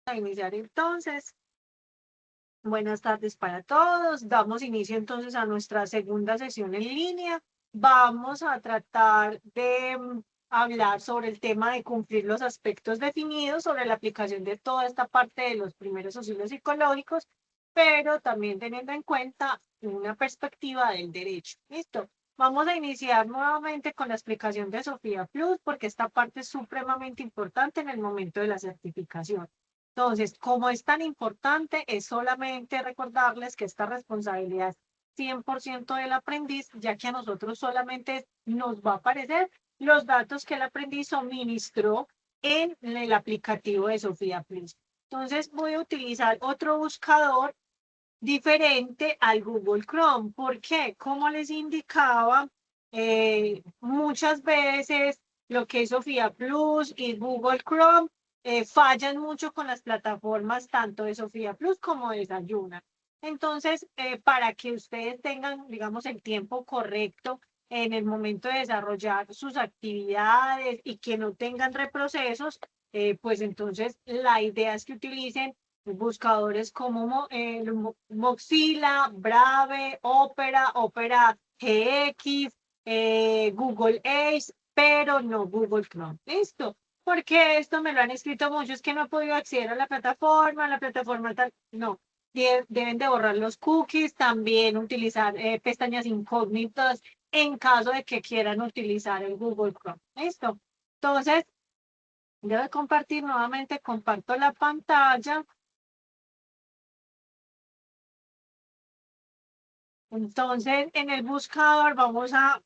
A iniciar entonces. Buenas tardes para todos. Damos inicio entonces a nuestra segunda sesión en línea. Vamos a tratar de hablar sobre el tema de cumplir los aspectos definidos sobre la aplicación de toda esta parte de los primeros auxilios psicológicos, pero también teniendo en cuenta una perspectiva del derecho. ¿Listo? Vamos a iniciar nuevamente con la explicación de Sofía Plus, porque esta parte es supremamente importante en el momento de la certificación. Entonces, como es tan importante, es solamente recordarles que esta responsabilidad es 100% del aprendiz, ya que a nosotros solamente nos va a aparecer los datos que el aprendiz suministró en el aplicativo de Sofía Plus. Entonces, voy a utilizar otro buscador diferente al Google Chrome. ¿Por qué? Como les indicaba, muchas veces lo que es Sofía Plus y Google Chrome fallan mucho con las plataformas tanto de Sofía Plus como de Desayuna. Entonces, para que ustedes tengan, digamos, el tiempo correcto en el momento de desarrollar sus actividades y que no tengan reprocesos, pues entonces la idea es que utilicen buscadores como Mozilla, Brave, Opera GX, Google Ace, pero no Google Chrome. ¿Listo? Porque esto me lo han escrito muchos que no he podido acceder a la plataforma tal, no. Deben de borrar los cookies, también utilizar pestañas incógnitas en caso de que quieran utilizar el Google Chrome. ¿Listo? Entonces, debo compartir nuevamente, comparto la pantalla. Entonces, en el buscador vamos a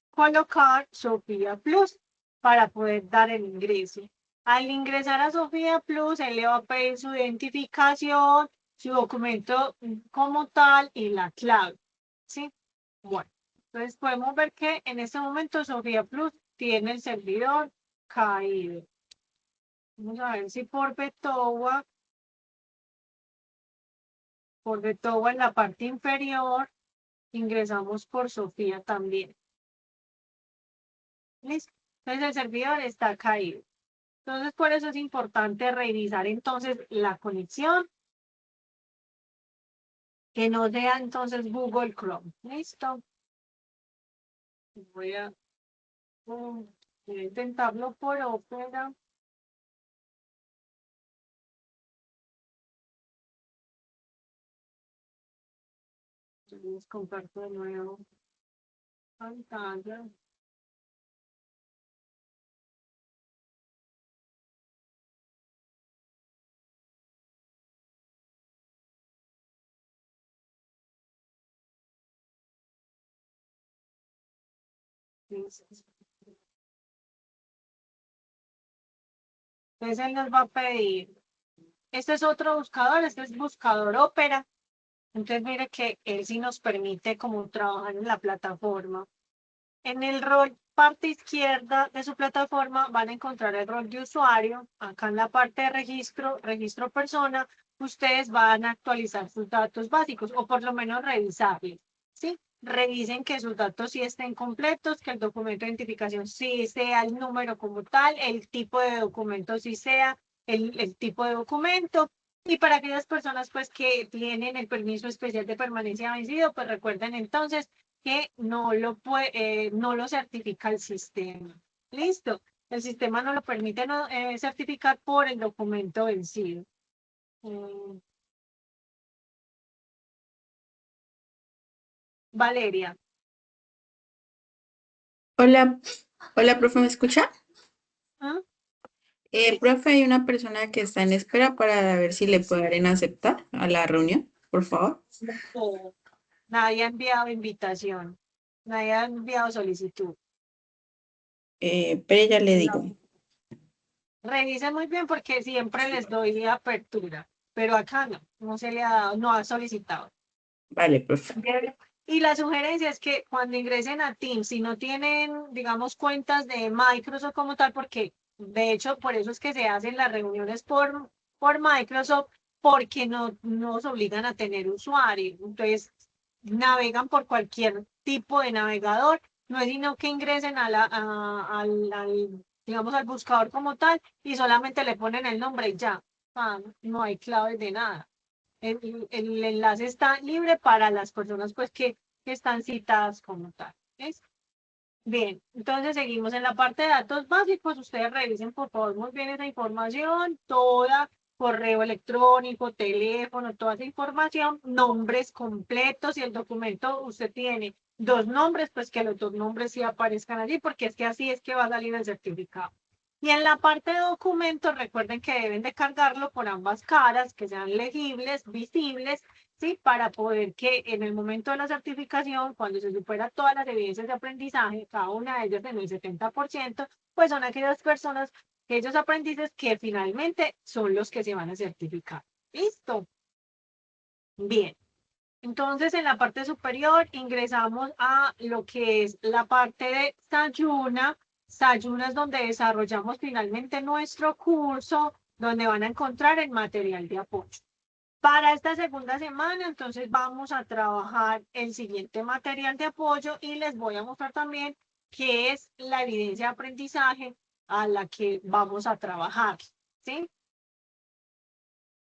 colocar Sofía Plus para poder dar el ingreso. Al ingresar a Sofía Plus, él le va a pedir su identificación, su documento como tal y la clave. ¿Sí? Bueno, entonces podemos ver que en este momento Sofía Plus tiene el servidor caído. Vamos a ver si por Betowa en la parte inferior, ingresamos por Sofía también. ¿Listo? Entonces el servidor está caído. Entonces por eso es importante revisar entonces la conexión, que no sea entonces Google Chrome. ¿Listo? Voy a, voy a intentarlo por Opera. Les comparto de nuevo pantalla. Entonces él nos va a pedir. Este es otro buscador, este es buscador Opera. Entonces mire que él sí nos permite como trabajar en la plataforma. En el rol parte izquierda de su plataforma van a encontrar el rol de usuario. Acá en la parte de registro persona, ustedes van a actualizar sus datos básicos o por lo menos revisarlos. ¿Sí? Revisen que sus datos sí estén completos, que el documento de identificación sí sea el número como tal, el tipo de documento sí sea el tipo de documento. Y para aquellas personas pues que tienen el permiso especial de permanencia vencido, pues recuerden entonces que no lo certifica el sistema. Listo. El sistema no lo permite certificar por el documento vencido. Mm, Valeria. Hola, hola, profe, ¿me escucha? ¿Ah? Profe, hay una persona que está en espera para ver si le pueden aceptar a la reunión, por favor. No, nadie ha enviado invitación. Nadie ha enviado solicitud. Pero ya le digo. No. Revisen muy bien porque siempre les doy apertura, pero acá no, no se le ha dado, no ha solicitado. Vale, profe. Y la sugerencia es que cuando ingresen a Teams, si no tienen, digamos, cuentas de Microsoft como tal, porque de hecho por eso es que se hacen las reuniones por Microsoft, porque no nos obligan a tener usuario. Entonces, navegan por cualquier tipo de navegador, no es sino que ingresen digamos, al buscador como tal y solamente le ponen el nombre y ya. No hay claves de nada. El enlace está libre para las personas pues que están citadas como tal. ¿Ves? Bien, entonces seguimos en la parte de datos básicos. Ustedes revisen por favor muy bien esa información, toda, correo electrónico, teléfono, toda esa información, nombres completos. Si el documento usted tiene dos nombres, pues que los dos nombres sí aparezcan allí, porque es que así es que va a salir el certificado. Y en la parte de documentos, recuerden que deben de cargarlo por ambas caras, que sean legibles, visibles, ¿sí? Para poder que en el momento de la certificación, cuando se supera todas las evidencias de aprendizaje, cada una de ellas en el 70%, pues son aquellas personas, aquellos aprendices que finalmente son los que se van a certificar. ¿Listo? Bien. Entonces, en la parte superior ingresamos a lo que es la parte de Sayuna. Sayuna es donde desarrollamos finalmente nuestro curso, donde van a encontrar el material de apoyo. Para esta segunda semana, entonces vamos a trabajar el siguiente material de apoyo y les voy a mostrar también qué es la evidencia de aprendizaje a la que vamos a trabajar, ¿sí?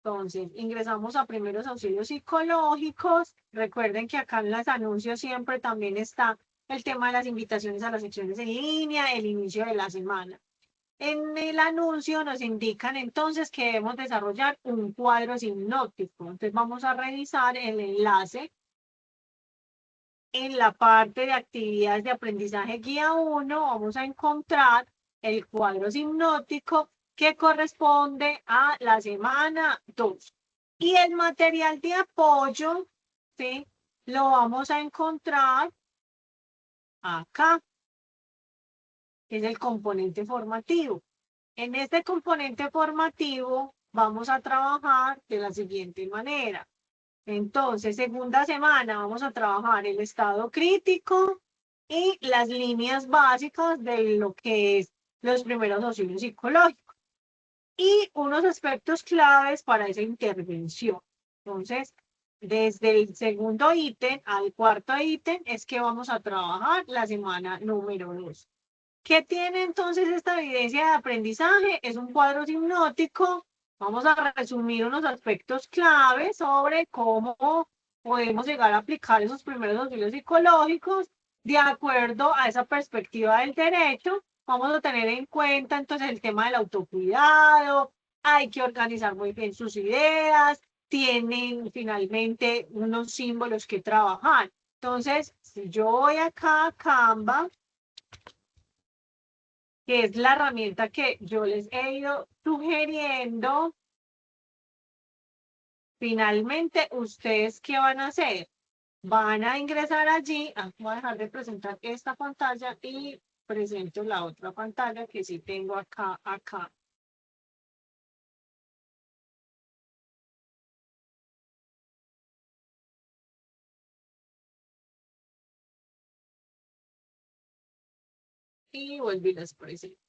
Entonces, ingresamos a primeros auxilios psicológicos. Recuerden que acá en los anuncios siempre también está el tema de las invitaciones a las secciones en línea, el inicio de la semana. En el anuncio nos indican entonces que debemos desarrollar un cuadro sinóptico. Entonces vamos a revisar el enlace en la parte de actividades de aprendizaje guía 1. Vamos a encontrar el cuadro sinóptico que corresponde a la semana 2. Y el material de apoyo, ¿sí? Lo vamos a encontrar acá, que es el componente formativo. En este componente formativo vamos a trabajar de la siguiente manera. Entonces, segunda semana vamos a trabajar el estado crítico y las líneas básicas de lo que es los primeros auxilios psicológicos y unos aspectos claves para esa intervención. Entonces, desde el segundo ítem al cuarto ítem es que vamos a trabajar la semana número 2. ¿Qué tiene entonces esta evidencia de aprendizaje? Es un cuadro hipnótico. Vamos a resumir unos aspectos claves sobre cómo podemos llegar a aplicar esos primeros auxilios psicológicos de acuerdo a esa perspectiva del derecho. Vamos a tener en cuenta entonces el tema del autocuidado, hay que organizar muy bien sus ideas, tienen finalmente unos símbolos que trabajar. Entonces, si yo voy acá a Canva, que es la herramienta que yo les he ido sugiriendo, finalmente, ¿ustedes qué van a hacer? Van a ingresar allí, voy a dejar de presentar esta pantalla y presento la otra pantalla que sí tengo acá. Y volví a les presento.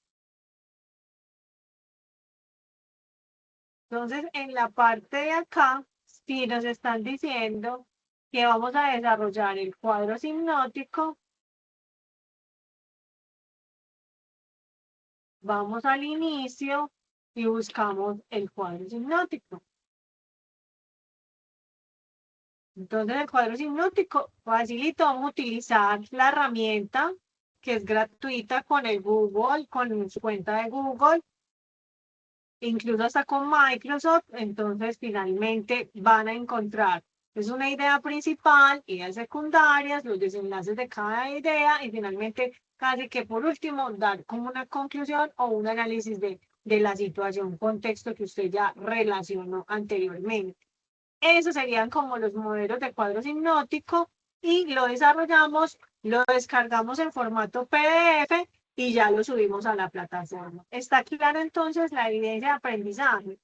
Entonces, en la parte de acá, sí nos están diciendo que vamos a desarrollar el cuadro hipnótico. Vamos al inicio y buscamos el cuadro hipnótico. Entonces, el cuadro hipnótico, facilito, vamos a utilizar la herramienta que es gratuita con el Google, con su cuenta de Google, incluso hasta con Microsoft. Entonces, finalmente van a encontrar, es una idea principal, ideas secundarias, los desenlaces de cada idea y finalmente, casi que por último, dar como una conclusión o un análisis de la situación, contexto que usted ya relacionó anteriormente. Esos serían como los modelos de cuadros hipnóticos y lo desarrollamos, lo descargamos en formato PDF y ya lo subimos a la plataforma. ¿Está claro entonces la evidencia de aprendizaje?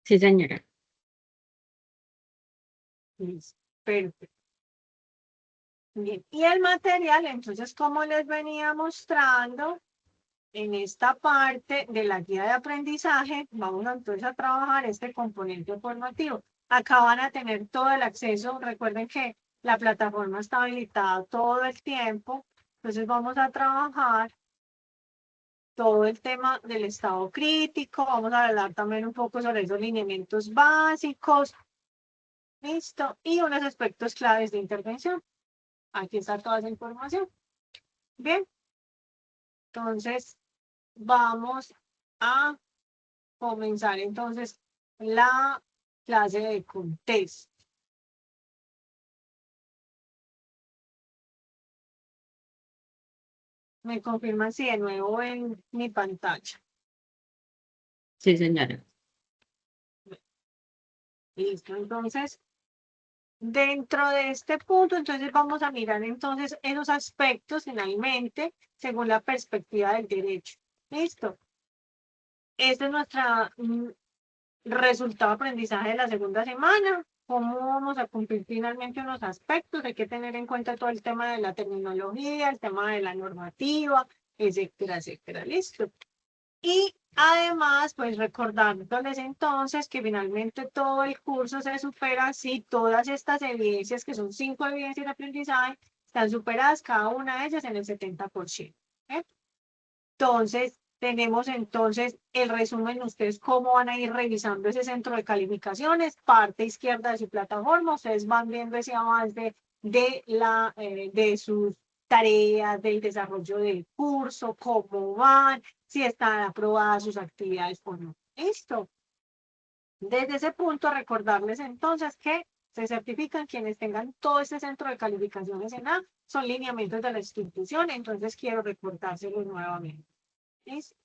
Sí, señora. Listo, perfecto. Bien, y el material, entonces, como les venía mostrando, en esta parte de la guía de aprendizaje, vamos entonces a trabajar este componente formativo. Acá van a tener todo el acceso. Recuerden que la plataforma está habilitada todo el tiempo. Entonces vamos a trabajar todo el tema del estado crítico, vamos a hablar también un poco sobre esos lineamientos básicos, listo, y unos aspectos claves de intervención. Aquí está toda esa información. Bien, entonces vamos a comenzar entonces la clase de contexto. Me confirman si de nuevo en mi pantalla. Sí, señora. Listo, entonces, dentro de este punto, entonces vamos a mirar entonces esos aspectos finalmente según la perspectiva del derecho. Listo. Este es nuestro resultado de aprendizaje de la segunda semana. ¿Cómo vamos a cumplir finalmente unos aspectos? Hay que tener en cuenta todo el tema de la terminología, el tema de la normativa, etcétera, etcétera. Listo. Y además, pues recordándoles entonces que finalmente todo el curso se supera si todas estas evidencias, que son 5 evidencias de aprendizaje, están superadas cada una de ellas en el 70%. ¿Eh? Entonces, tenemos entonces el resumen, ustedes cómo van a ir revisando ese centro de calificaciones, parte izquierda de su plataforma, ustedes van viendo ese avance de sus tareas, del desarrollo del curso, cómo van, si están aprobadas sus actividades o no. Listo. Desde ese punto, recordarles entonces que se certifican quienes tengan todo este centro de calificaciones en A, son lineamientos de la institución, entonces quiero recortárselos nuevamente. ¿Listo?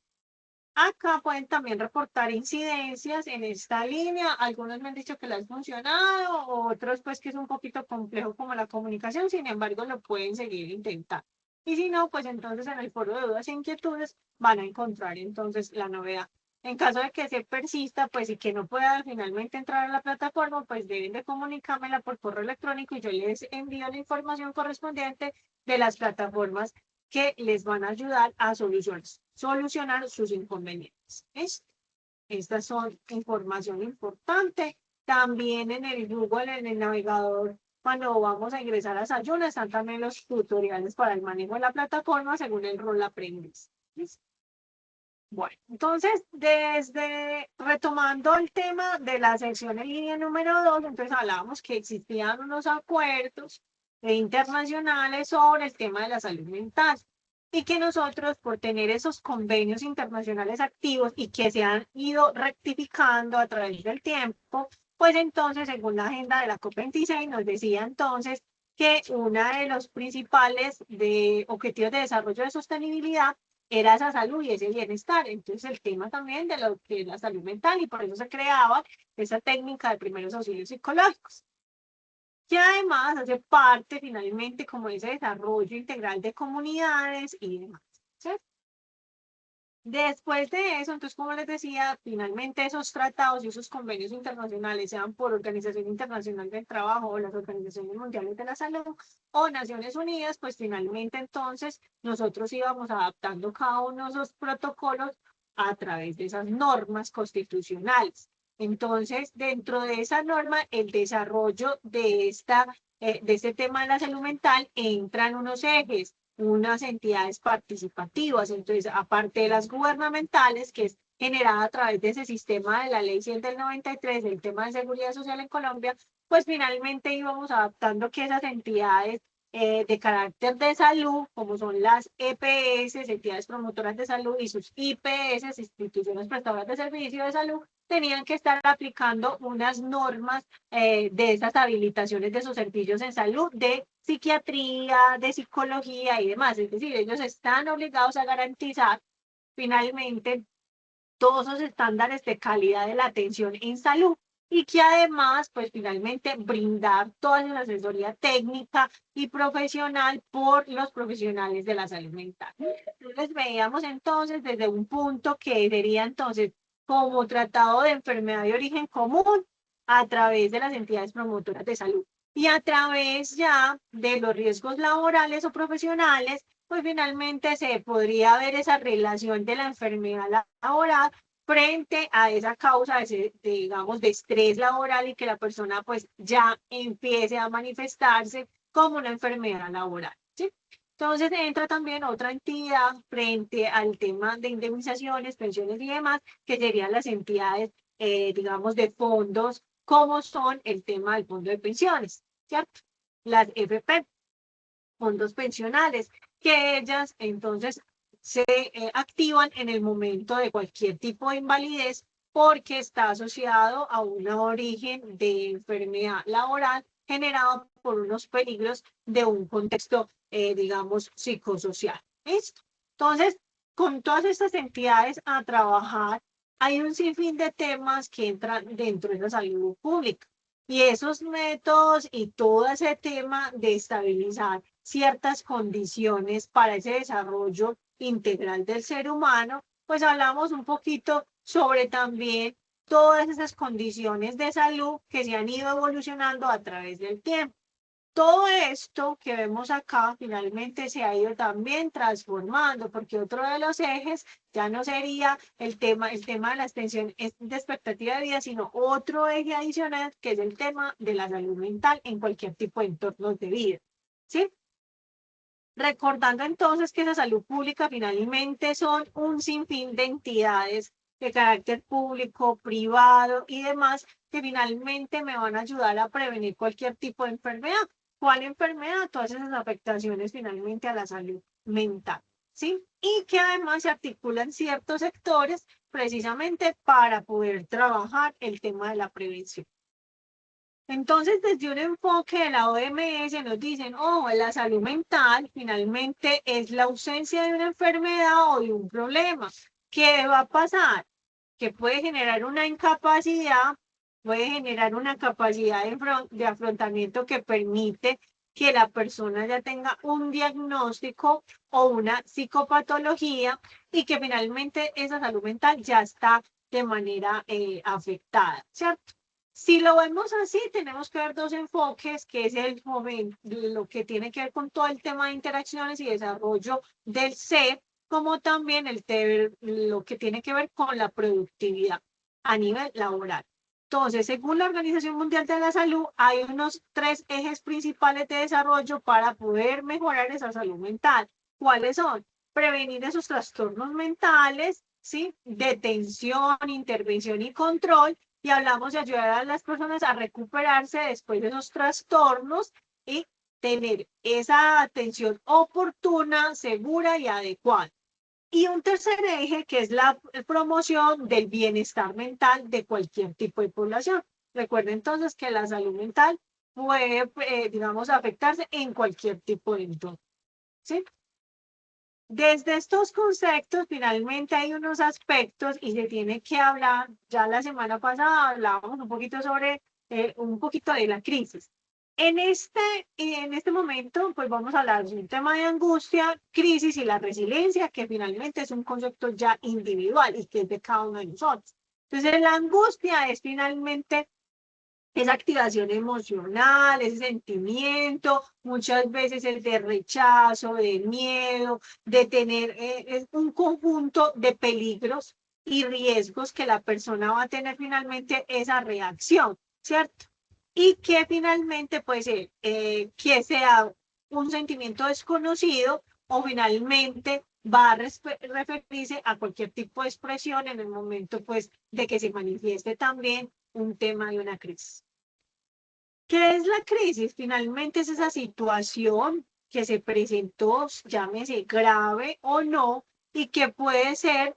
Acá pueden también reportar incidencias en esta línea. Algunos me han dicho que les ha funcionado, otros pues que es un poquito complejo como la comunicación, sin embargo lo pueden seguir intentando. Y si no, pues entonces en el foro de dudas e inquietudes van a encontrar entonces la novedad. En caso de que se persista, pues y que no pueda finalmente entrar a la plataforma, pues deben de comunicármela por correo electrónico y yo les envío la información correspondiente de las plataformas que les van a ayudar a solucionar sus inconvenientes. Estas son información importante. También en el Google, en el navegador, cuando vamos a ingresar a Sayuna, están también los tutoriales para el manejo de la plataforma según el rol aprendiz. ¿Listo? Bueno, entonces, retomando el tema de la sección en línea número 2, entonces hablábamos que existían unos acuerdos internacionales sobre el tema de la salud mental y que nosotros, por tener esos convenios internacionales activos y que se han ido rectificando a través del tiempo, pues entonces, según la agenda de la COP26, nos decía entonces que uno de los principales objetivos de desarrollo de sostenibilidad era esa salud y ese bienestar. Entonces, el tema también de lo que es la salud mental, y por eso se creaba esa técnica de primeros auxilios psicológicos, que además hace parte finalmente como ese desarrollo integral de comunidades y demás. ¿Sí? Después de eso, entonces, como les decía, finalmente esos tratados y esos convenios internacionales, sean por Organización Internacional del Trabajo o las Organizaciones Mundiales de la Salud o Naciones Unidas, pues finalmente entonces nosotros íbamos adaptando cada uno de esos protocolos a través de esas normas constitucionales. Entonces, dentro de esa norma, el desarrollo de este tema de la salud mental entran unos ejes, unas entidades participativas. Entonces, aparte de las gubernamentales, que es generada a través de ese sistema de la Ley 100 del 93, del tema de seguridad social en Colombia, pues finalmente íbamos adaptando que esas entidades de carácter de salud, como son las EPS, entidades promotoras de salud, y sus IPS, instituciones prestadoras de servicio de salud, tenían que estar aplicando unas normas de esas habilitaciones de esos servicios en salud, de psiquiatría, de psicología y demás. Es decir, ellos están obligados a garantizar finalmente todos esos estándares de calidad de la atención en salud y que además, pues finalmente brindar toda esa asesoría técnica y profesional por los profesionales de la salud mental. Entonces veíamos entonces desde un punto que sería entonces como tratado de enfermedad de origen común a través de las entidades promotoras de salud y a través ya de los riesgos laborales o profesionales, pues finalmente se podría ver esa relación de la enfermedad laboral frente a esa causa digamos, de estrés laboral y que la persona pues ya empiece a manifestarse como una enfermedad laboral, ¿sí? Entonces entra también otra entidad frente al tema de indemnizaciones, pensiones y demás, que serían las entidades, digamos, de fondos, como son el tema del fondo de pensiones, ¿cierto? Las FP, fondos pensionales, que ellas entonces se activan en el momento de cualquier tipo de invalidez porque está asociado a un origen de enfermedad laboral generado por unos peligros de un contexto, digamos, psicosocial. ¿Listo? Entonces, con todas estas entidades a trabajar, hay un sinfín de temas que entran dentro de la salud pública. Y esos métodos y todo ese tema de estabilizar ciertas condiciones para ese desarrollo integral del ser humano, pues hablamos un poquito sobre también todas esas condiciones de salud que se han ido evolucionando a través del tiempo. Todo esto que vemos acá finalmente se ha ido también transformando, porque otro de los ejes ya no sería el tema de la extensión de expectativa de vida, sino otro eje adicional que es el tema de la salud mental en cualquier tipo de entornos de vida. ¿Sí? Recordando entonces que la salud pública finalmente son un sinfín de entidades de carácter público, privado y demás que finalmente me van a ayudar a prevenir cualquier tipo de enfermedad. ¿Cuál enfermedad? Todas esas afectaciones finalmente a la salud mental, ¿sí? Y que además se articulan ciertos sectores precisamente para poder trabajar el tema de la prevención. Entonces, desde un enfoque de la OMS nos dicen, oh, la salud mental finalmente es la ausencia de una enfermedad o de un problema. ¿Qué va a pasar? Que puede generar una incapacidad, puede generar una capacidad de afrontamiento que permite que la persona ya tenga un diagnóstico o una psicopatología y que finalmente esa salud mental ya está de manera afectada, ¿cierto? Si lo vemos así, tenemos que ver dos enfoques, que es el momento, lo que tiene que ver con todo el tema de interacciones y desarrollo del ser, como también lo que tiene que ver con la productividad a nivel laboral. Entonces, según la Organización Mundial de la Salud, hay unos 3 ejes principales de desarrollo para poder mejorar esa salud mental. ¿Cuáles son? Prevenir esos trastornos mentales, ¿sí? Detención, intervención y control, y hablamos de ayudar a las personas a recuperarse después de esos trastornos y tener esa atención oportuna, segura y adecuada. Y un tercer eje que es la promoción del bienestar mental de cualquier tipo de población. Recuerden entonces que la salud mental puede, digamos, afectarse en cualquier tipo de entorno. ¿Sí? Desde estos conceptos, finalmente hay unos aspectos y se tiene que hablar, ya la semana pasada hablábamos un poquito sobre un poquito de la crisis. En este momento, pues vamos a hablar de un tema de angustia, crisis y la resiliencia, que finalmente es un concepto ya individual y que es de cada uno de nosotros. Entonces, la angustia es finalmente esa activación emocional, ese sentimiento, muchas veces el de rechazo, de miedo, de tener un conjunto de peligros y riesgos que la persona va a tener finalmente esa reacción, ¿cierto? Y que finalmente puede ser que sea un sentimiento desconocido o finalmente va a referirse a cualquier tipo de expresión en el momento pues de que se manifieste también un tema de una crisis. ¿Qué es la crisis? Finalmente es esa situación que se presentó, llámese grave o no, y que puede ser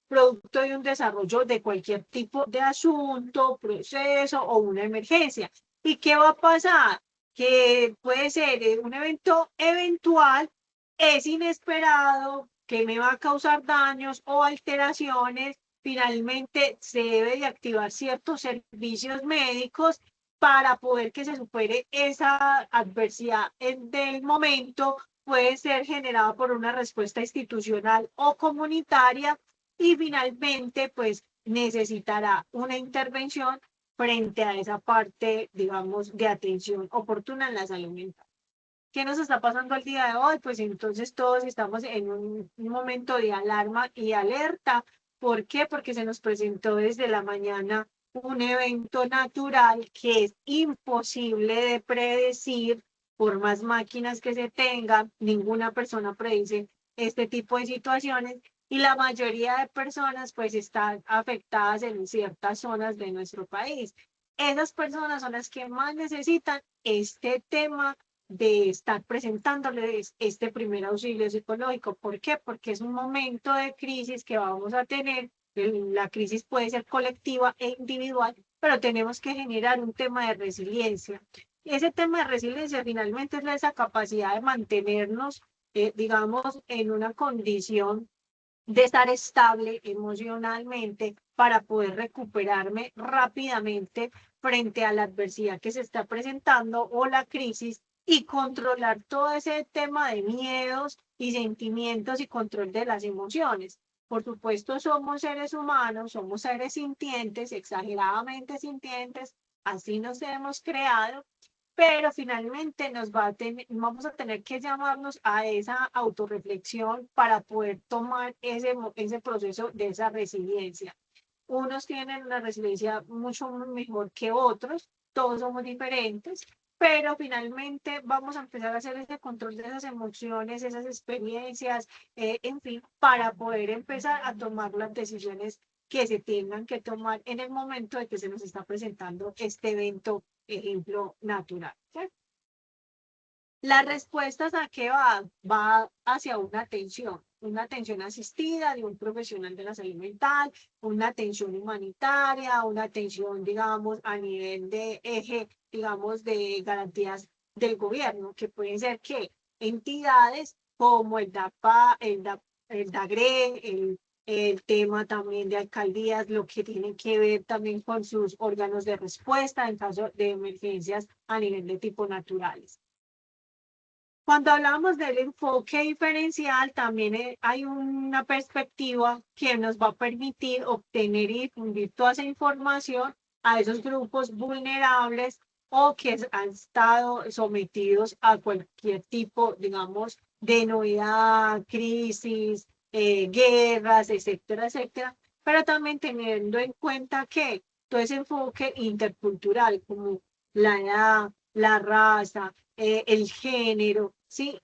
producto de un desarrollo de cualquier tipo de asunto, proceso o una emergencia. ¿Y qué va a pasar? Que puede ser un evento eventual, es inesperado, que me va a causar daños o alteraciones. Finalmente se debe de activar ciertos servicios médicos para poder que se supere esa adversidad del momento. Puede ser generada por una respuesta institucional o comunitaria y finalmente pues necesitará una intervención frente a esa parte, digamos, de atención oportuna en la salud mental. ¿Qué nos está pasando el día de hoy? Pues entonces todos estamos en un momento de alarma y alerta. ¿Por qué? Porque se nos presentó desde la mañana un evento natural que es imposible de predecir, por más máquinas que se tengan, ninguna persona predice este tipo de situaciones y la mayoría de personas pues están afectadas en ciertas zonas de nuestro país. Esas personas son las que más necesitan este tema de estar presentándoles este primer auxilio psicológico. ¿Por qué? Porque es un momento de crisis que vamos a tener. La crisis puede ser colectiva e individual, pero tenemos que generar un tema de resiliencia. Ese tema de resiliencia finalmente es esa capacidad de mantenernos, digamos, en una condición de estar estable emocionalmente para poder recuperarme rápidamente frente a la adversidad que se está presentando o la crisis y controlar todo ese tema de miedos y sentimientos y control de las emociones. Por supuesto, somos seres humanos, somos seres sintientes, exageradamente sintientes, así nos hemos creado, pero finalmente vamos a tener que llamarnos a esa autorreflexión para poder tomar ese proceso de esa resiliencia. Unos tienen una resiliencia mucho mejor que otros, todos somos diferentes, pero finalmente vamos a empezar a hacer ese control de esas emociones, esas experiencias, en fin, para poder empezar a tomar las decisiones que se tengan que tomar en el momento de que se nos está presentando este evento, ejemplo natural. ¿Sí? Las respuestas a qué va hacia una atención asistida de un profesional de la salud mental, una atención humanitaria, una atención, digamos, a nivel de eje, digamos, de garantías del gobierno, que pueden ser que entidades como el DAPA, el DAGRE, el tema también de alcaldías, lo que tiene que ver también con sus órganos de respuesta en caso de emergencias a nivel de tipo naturales. Cuando hablamos del enfoque diferencial, también hay una perspectiva que nos va a permitir obtener y difundir toda esa información a esos grupos vulnerables o que han estado sometidos a cualquier tipo, digamos, de novedad, crisis, guerras, etcétera, etcétera, pero también teniendo en cuenta que todo ese enfoque intercultural, como la edad, la raza, el género, ¿sí?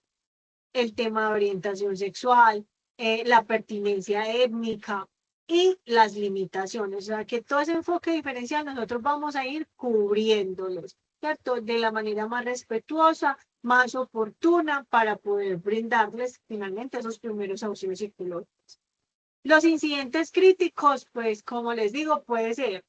El tema de orientación sexual, la pertinencia étnica y las limitaciones. O sea, que todo ese enfoque diferencial nosotros vamos a ir cubriéndolos, ¿cierto? De la manera más respetuosa, más oportuna para poder brindarles finalmente esos primeros auxilios psicológicos. Los incidentes críticos, pues como les digo, puede ser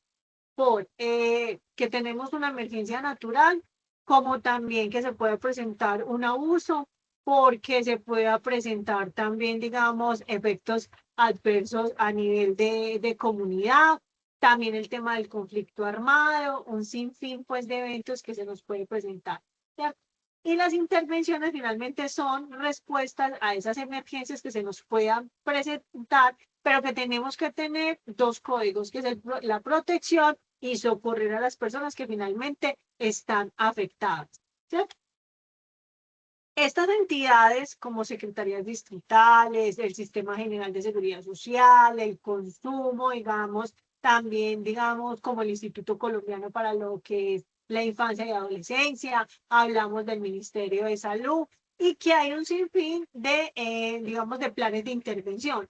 por que tenemos una emergencia natural, como también que se puede presentar un abuso, porque se pueda presentar también, digamos, efectos adversos a nivel de comunidad, también el tema del conflicto armado, un sinfín pues de eventos que se nos puede presentar. ¿Cierto? Y las intervenciones finalmente son respuestas a esas emergencias que se nos puedan presentar, pero que tenemos que tener dos códigos, que es la protección y socorrer a las personas que finalmente están afectadas. ¿Cierto? Estas entidades como secretarías distritales, el Sistema General de Seguridad Social, el consumo, digamos, también, digamos, como el Instituto Colombiano para lo que es la infancia y adolescencia, hablamos del Ministerio de Salud y que hay un sinfín de, digamos, de planes de intervención,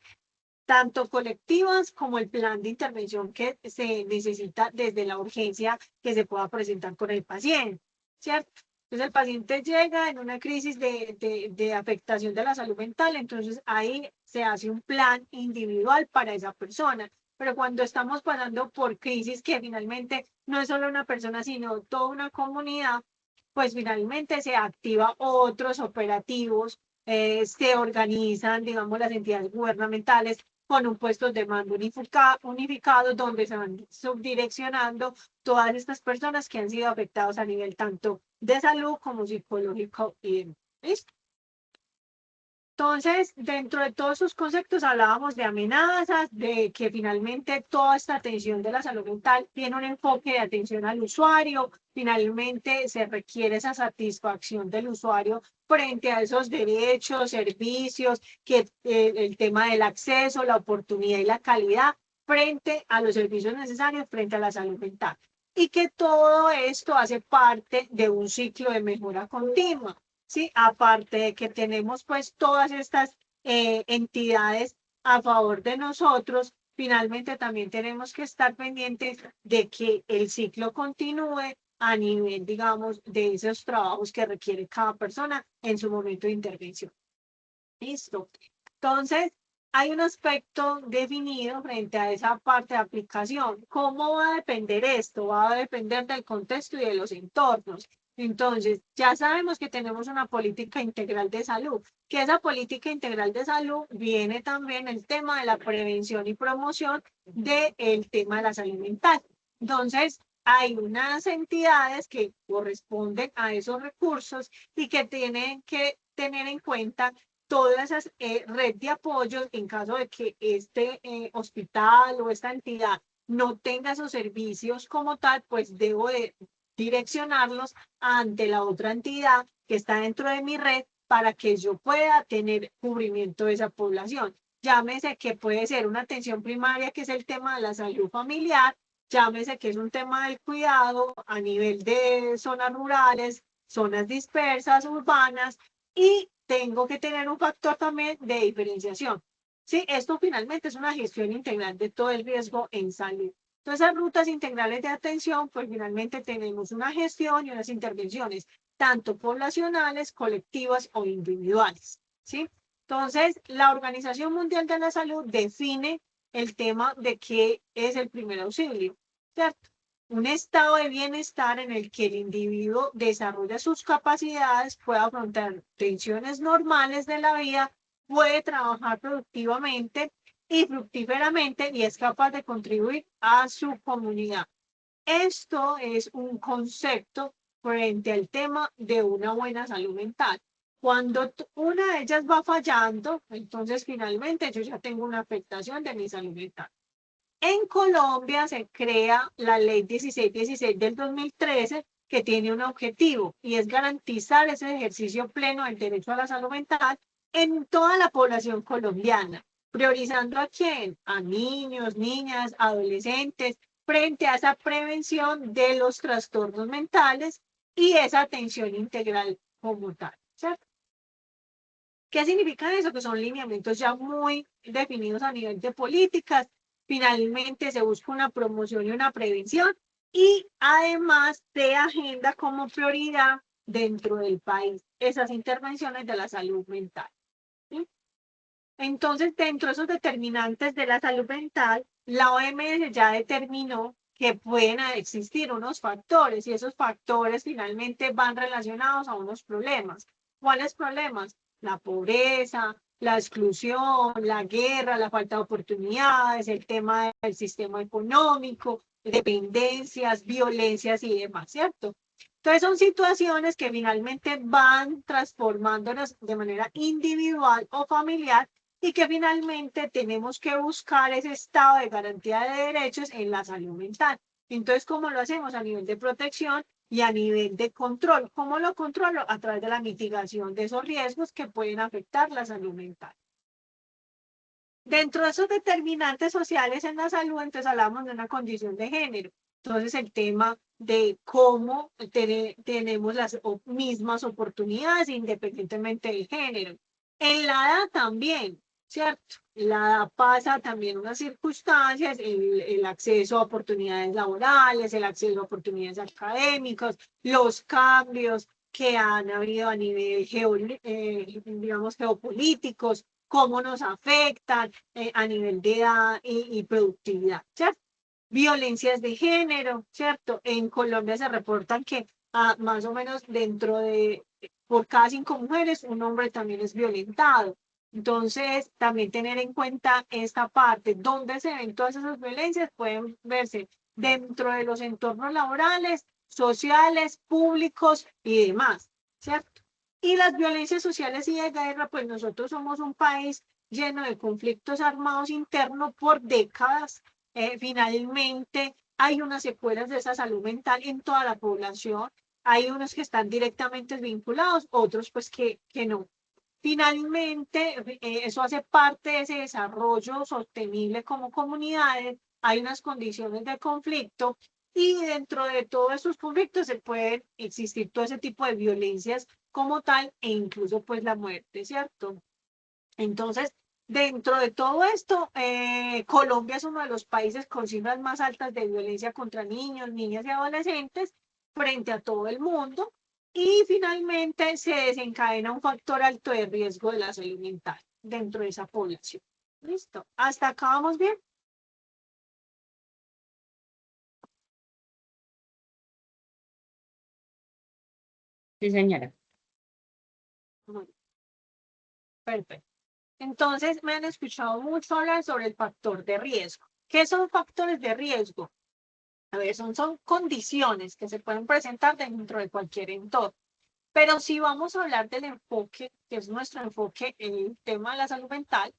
tanto colectivas como el plan de intervención que se necesita desde la urgencia que se pueda presentar con el paciente, ¿cierto? Entonces el paciente llega en una crisis de afectación de la salud mental, entonces ahí se hace un plan individual para esa persona. Pero cuando estamos pasando por crisis que finalmente no es solo una persona, sino toda una comunidad, pues finalmente se activan otros operativos, se organizan, digamos, las entidades gubernamentales con un puesto de mando unificado donde se van subdireccionando todas estas personas que han sido afectadas a nivel tanto de salud como psicológico y ¿listo? Entonces, dentro de todos esos conceptos hablábamos de amenazas, de que finalmente toda esta atención de la salud mental tiene un enfoque de atención al usuario, finalmente se requiere esa satisfacción del usuario frente a esos derechos, servicios, que el tema del acceso, la oportunidad y la calidad frente a los servicios necesarios frente a la salud mental. y que todo esto hace parte de un ciclo de mejora continua, ¿sí? Aparte de que tenemos pues todas estas entidades a favor de nosotros, finalmente también tenemos que estar pendientes de que el ciclo continúe a nivel, digamos, de esos trabajos que requiere cada persona en su momento de intervención. Listo. Entonces, hay un aspecto definido frente a esa parte de aplicación. ¿Cómo va a depender esto? Va a depender del contexto y de los entornos. Entonces, ya sabemos que tenemos una política integral de salud, que esa política integral de salud viene también el tema de la prevención y promoción del tema de la salud mental. Entonces, hay unas entidades que corresponden a esos recursos y que tienen que tener en cuenta todas esas red de apoyo en caso de que este hospital o esta entidad no tenga esos servicios como tal, pues debo de direccionarlos ante la otra entidad que está dentro de mi red para que yo pueda tener cubrimiento de esa población. Llámese que puede ser una atención primaria, que es el tema de la salud familiar, llámese que es un tema del cuidado a nivel de zonas rurales, zonas dispersas, urbanas, y tengo que tener un factor también de diferenciación. Sí, esto finalmente es una gestión integral de todo el riesgo en salud. Entonces, las rutas integrales de atención, pues finalmente tenemos una gestión y unas intervenciones, tanto poblacionales, colectivas o individuales. ¿Sí? Entonces, la Organización Mundial de la Salud define el tema de qué es el primer auxilio, ¿cierto? Un estado de bienestar en el que el individuo desarrolla sus capacidades, puede afrontar tensiones normales de la vida, puede trabajar productivamente y fructíferamente y es capaz de contribuir a su comunidad. Esto es un concepto frente al tema de una buena salud mental. Cuando una de ellas va fallando, entonces finalmente yo ya tengo una afectación de mi salud mental. En Colombia se crea la ley 1616 del 2013 que tiene un objetivo y es garantizar ese ejercicio pleno del derecho a la salud mental en toda la población colombiana, priorizando a quién, a niños, niñas, adolescentes, frente a esa prevención de los trastornos mentales y esa atención integral como tal, ¿cierto? ¿Qué significa eso? Que son lineamientos ya muy definidos a nivel de políticas. Finalmente se busca una promoción y una prevención y además de agenda como prioridad dentro del país esas intervenciones de la salud mental. ¿Sí? Entonces, dentro de esos determinantes de la salud mental, la OMS ya determinó que pueden existir unos factores y esos factores finalmente van relacionados a unos problemas. ¿Cuáles problemas? La pobreza, la exclusión, la guerra, la falta de oportunidades, el tema del sistema económico, dependencias, violencias y demás, ¿cierto? Entonces son situaciones que finalmente van transformándonos de manera individual o familiar y que finalmente tenemos que buscar ese estado de garantía de derechos en la salud mental. Entonces, ¿cómo lo hacemos? A nivel de protección y a nivel de control. ¿Cómo lo controlo? A través de la mitigación de esos riesgos que pueden afectar la salud mental. Dentro de esos determinantes sociales en la salud, entonces hablamos de una condición de género. Entonces, el tema de cómo tenemos las mismas oportunidades independientemente del género. En la edad también, ¿cierto? La edad pasa también unas circunstancias, el acceso a oportunidades laborales, el acceso a oportunidades académicas, los cambios que han habido a nivel digamos, geopolíticos, cómo nos afectan a nivel de edad y productividad, ¿cierto? Violencias de género, ¿cierto? En Colombia se reportan que más o menos dentro de, por cada 5 mujeres, un hombre también es violentado. Entonces, también tener en cuenta esta parte, donde se ven todas esas violencias, pueden verse dentro de los entornos laborales, sociales, públicos y demás, ¿cierto? Y las violencias sociales y de guerra, pues nosotros somos un país lleno de conflictos armados internos por décadas. Finalmente, hay unas secuelas de esa salud mental en toda la población. Hay unos que están directamente vinculados, otros pues que no. Finalmente, eso hace parte de ese desarrollo sostenible como comunidades. Hay unas condiciones de conflicto y dentro de todos esos conflictos se pueden existir todo ese tipo de violencias como tal e incluso pues la muerte, ¿cierto? Entonces, dentro de todo esto, Colombia es uno de los países con cifras más altas de violencia contra niños, niñas y adolescentes frente a todo el mundo. Y finalmente se desencadena un factor alto de riesgo de la salud mental dentro de esa población. ¿Listo? ¿Hasta acá vamos bien? Sí, señora. Bueno, perfecto. Entonces, me han escuchado mucho hablar sobre el factor de riesgo. ¿Qué son factores de riesgo? A ver, son condiciones que se pueden presentar dentro de cualquier entorno. Pero si vamos a hablar del enfoque, que es nuestro enfoque en el tema de la salud mental,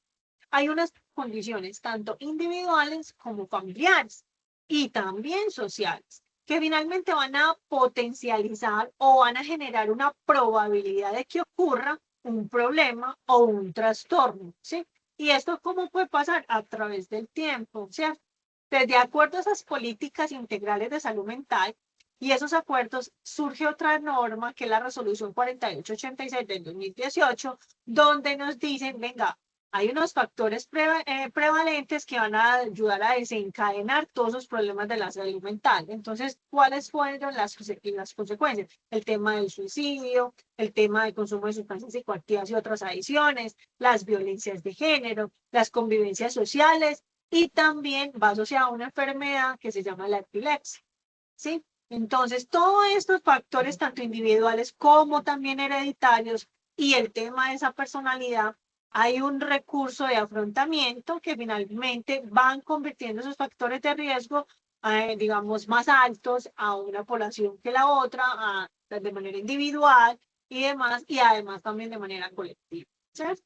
hay unas condiciones tanto individuales como familiares y también sociales, que finalmente van a potencializar o van a generar una probabilidad de que ocurra un problema o un trastorno, ¿sí? Y esto cómo puede pasar a través del tiempo, ¿cierto? De acuerdo a esas políticas integrales de salud mental y esos acuerdos, surge otra norma que es la resolución 4886 del 2018, donde nos dicen, venga, hay unos factores prevalentes que van a ayudar a desencadenar todos los problemas de la salud mental. Entonces, ¿cuáles fueron las consecuencias? El tema del suicidio, el tema del consumo de sustancias psicoactivas y otras adicciones, las violencias de género, las convivencias sociales y también va asociada a una enfermedad que se llama la epilepsia, ¿sí? Entonces, todos estos factores, tanto individuales como también hereditarios, y el tema de esa personalidad, hay un recurso de afrontamiento que finalmente van convirtiendo esos factores de riesgo, digamos, más altos a una población que la otra, de manera individual y demás, y además también de manera colectiva, ¿cierto?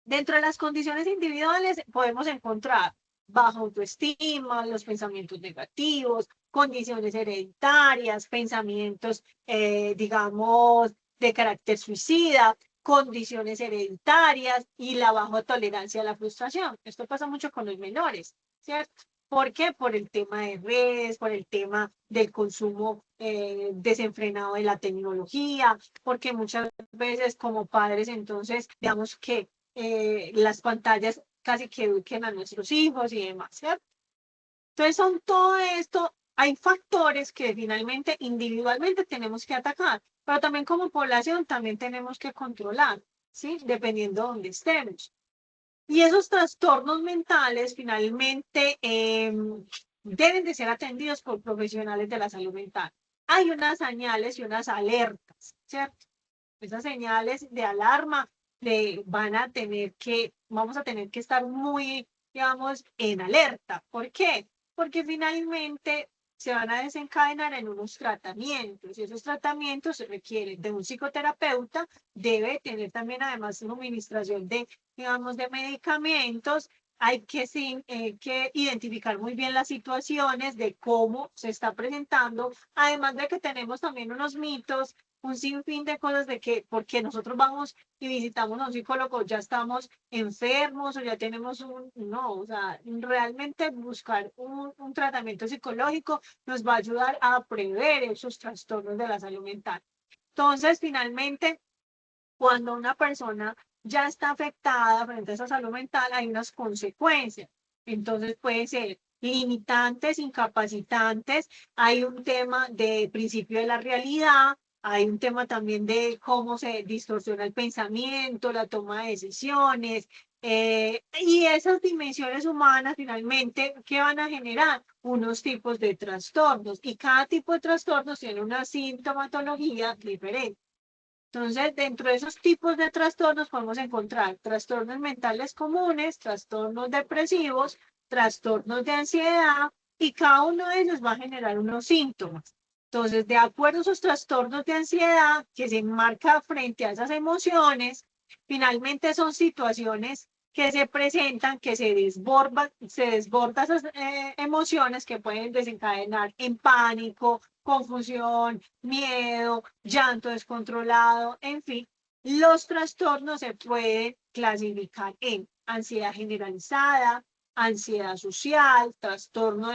Dentro de las condiciones individuales podemos encontrar baja autoestima, los pensamientos negativos, condiciones hereditarias, pensamientos, digamos, de carácter suicida, condiciones hereditarias y la baja tolerancia a la frustración. Esto pasa mucho con los menores, ¿cierto? ¿Por qué? Por el tema de redes, por el tema del consumo desenfrenado de la tecnología, porque muchas veces como padres entonces, digamos que las pantallas casi que eduquen a nuestros hijos y demás, ¿cierto? Entonces son todo esto, hay factores que finalmente individualmente tenemos que atacar, pero también como población también tenemos que controlar, ¿sí? Dependiendo de dónde estemos. Y esos trastornos mentales finalmente deben de ser atendidos por profesionales de la salud mental. Hay unas señales y unas alertas, ¿cierto? Esas señales de alarma vamos a tener que estar muy, digamos, en alerta. ¿Por qué? Porque finalmente se van a desencadenar en unos tratamientos y esos tratamientos requieren de un psicoterapeuta, debe tener también además una administración de, digamos, de medicamentos. Hay que identificar muy bien las situaciones de cómo se está presentando, además de que tenemos también unos mitos, un sinfín de cosas de que porque nosotros vamos y visitamos a un psicólogo ya estamos enfermos o ya tenemos no, o sea, realmente buscar un tratamiento psicológico nos va a ayudar a prever esos trastornos de la salud mental. Entonces, finalmente, cuando una persona ya está afectada frente a esa salud mental, hay unas consecuencias. Entonces puede ser limitantes, incapacitantes, hay un tema de principio de la realidad, hay un tema también de cómo se distorsiona el pensamiento, la toma de decisiones, y esas dimensiones humanas finalmente, ¿qué van a generar? Unos tipos de trastornos, y cada tipo de trastornos tiene una sintomatología diferente. Entonces, dentro de esos tipos de trastornos podemos encontrar trastornos mentales comunes, trastornos depresivos, trastornos de ansiedad, y cada uno de ellos va a generar unos síntomas. Entonces, de acuerdo a esos trastornos de ansiedad que se enmarca frente a esas emociones, finalmente son situaciones que se presentan, que se desbordan esas emociones que pueden desencadenar en pánico, confusión, miedo, llanto descontrolado, en fin. Los trastornos se pueden clasificar en ansiedad generalizada, ansiedad social, trastorno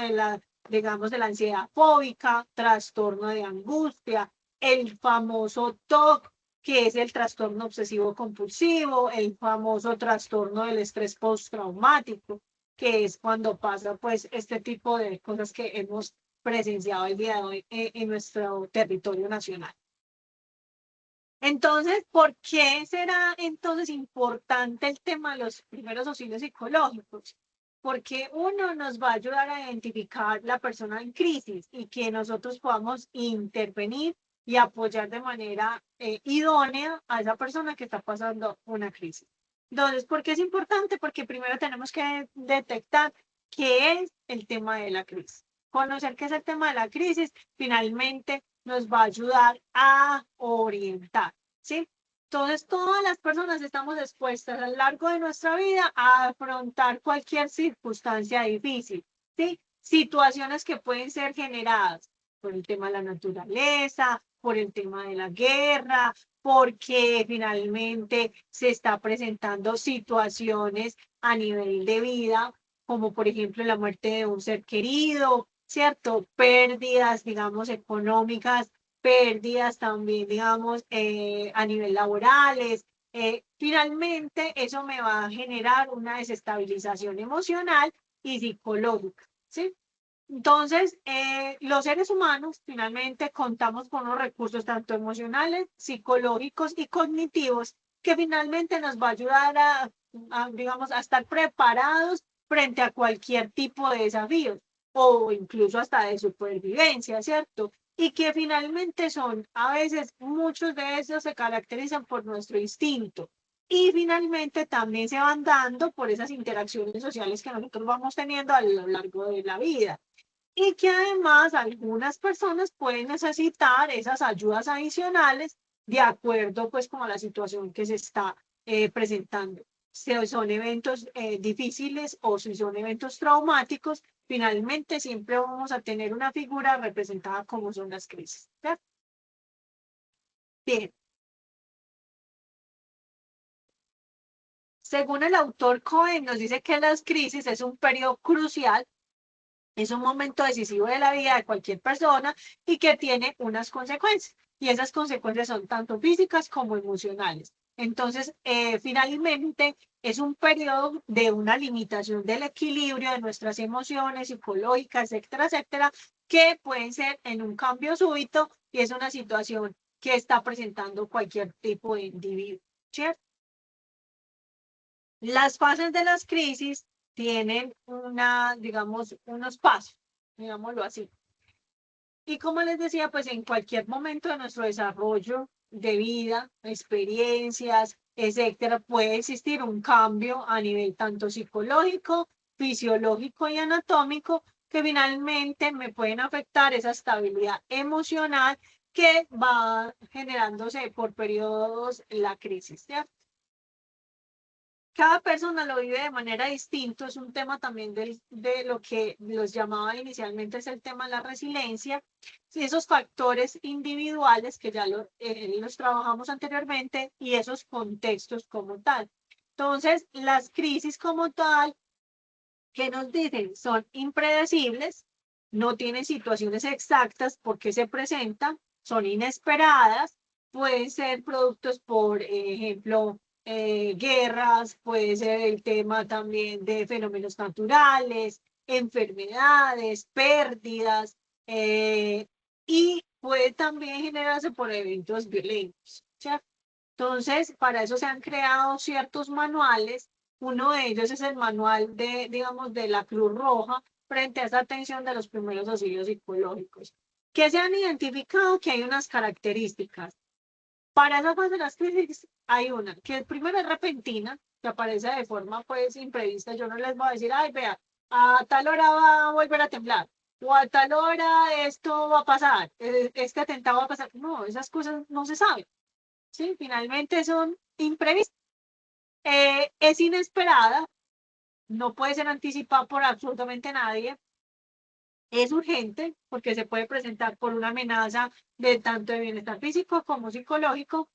digamos, de la ansiedad fóbica, trastorno de angustia, el famoso TOC, que es el trastorno obsesivo compulsivo, el famoso trastorno del estrés postraumático, que es cuando pasa pues este tipo de cosas que hemos presenciado el día de hoy en nuestro territorio nacional. Entonces, ¿por qué será entonces importante el tema de los primeros auxilios psicológicos? Porque uno nos va a ayudar a identificar la persona en crisis y que nosotros podamos intervenir y apoyar de manera idónea a esa persona que está pasando una crisis. Entonces, ¿por qué es importante? Porque primero tenemos que detectar qué es el tema de la crisis. Conocer qué es el tema de la crisis, finalmente nos va a ayudar a orientar, ¿sí? Entonces, todas las personas estamos expuestas a lo largo de nuestra vida a afrontar cualquier circunstancia difícil, ¿sí? Situaciones que pueden ser generadas por el tema de la naturaleza, por el tema de la guerra, porque finalmente se está presentando situaciones a nivel de vida, como por ejemplo la muerte de un ser querido, ¿cierto? Pérdidas, digamos, económicas, pérdidas también, digamos, a nivel laborales. Finalmente, eso me va a generar una desestabilización emocional y psicológica, ¿sí? Entonces, los seres humanos finalmente contamos con unos recursos tanto emocionales, psicológicos y cognitivos que finalmente nos va a ayudar digamos, a estar preparados frente a cualquier tipo de desafíos o incluso hasta de supervivencia, ¿cierto? Y que finalmente son, a veces, muchos de ellos se caracterizan por nuestro instinto. Y finalmente también se van dando por esas interacciones sociales que nosotros vamos teniendo a lo largo de la vida y que además algunas personas pueden necesitar esas ayudas adicionales de acuerdo pues como a la situación que se está presentando. Si son eventos difíciles o si son eventos traumáticos, finalmente siempre vamos a tener una figura representada como son las crisis. ¿Verdad? Bien. Según el autor Cohen, nos dice que las crisis es un periodo crucial, es un momento decisivo de la vida de cualquier persona y que tiene unas consecuencias. Y esas consecuencias son tanto físicas como emocionales. Entonces, finalmente, es un periodo de una limitación del equilibrio de nuestras emociones psicológicas, etcétera, etcétera, que pueden ser en un cambio súbito y es una situación que está presentando cualquier tipo de individuo, ¿cierto? Las fases de las crisis tienen digamos, unos pasos, digámoslo así. Y como les decía, pues en cualquier momento de nuestro desarrollo de vida, experiencias, etcétera, puede existir un cambio a nivel tanto psicológico, fisiológico y anatómico que finalmente me pueden afectar esa estabilidad emocional que va generándose por periodos la crisis, ¿cierto? Cada persona lo vive de manera distinta, es un tema también de lo que los llamaba inicialmente, es el tema de la resiliencia, esos factores individuales que ya los trabajamos anteriormente y esos contextos como tal. Entonces, las crisis como tal, ¿qué nos dicen? Son impredecibles, no tienen situaciones exactas porque se presentan, son inesperadas, pueden ser productos, por ejemplo, guerras, puede ser el tema también de fenómenos naturales, enfermedades, pérdidas, y puede también generarse por eventos violentos, ¿cierto? Entonces, para eso se han creado ciertos manuales. Uno de ellos es el manual de, digamos, de la Cruz Roja frente a esta atención de los primeros auxilios psicológicos, que se han identificado que hay unas características. Para esa fase de las crisis hay una, que primero es repentina, que aparece de forma pues imprevista. Yo no les voy a decir, ay, vea, a tal hora va a volver a temblar, o a tal hora esto va a pasar, este atentado va a pasar. No, esas cosas no se saben. ¿Sí? Finalmente son imprevistas. Es inesperada, no puede ser anticipada por absolutamente nadie. Es urgente porque se puede presentar por una amenaza de tanto de bienestar físico como psicológico.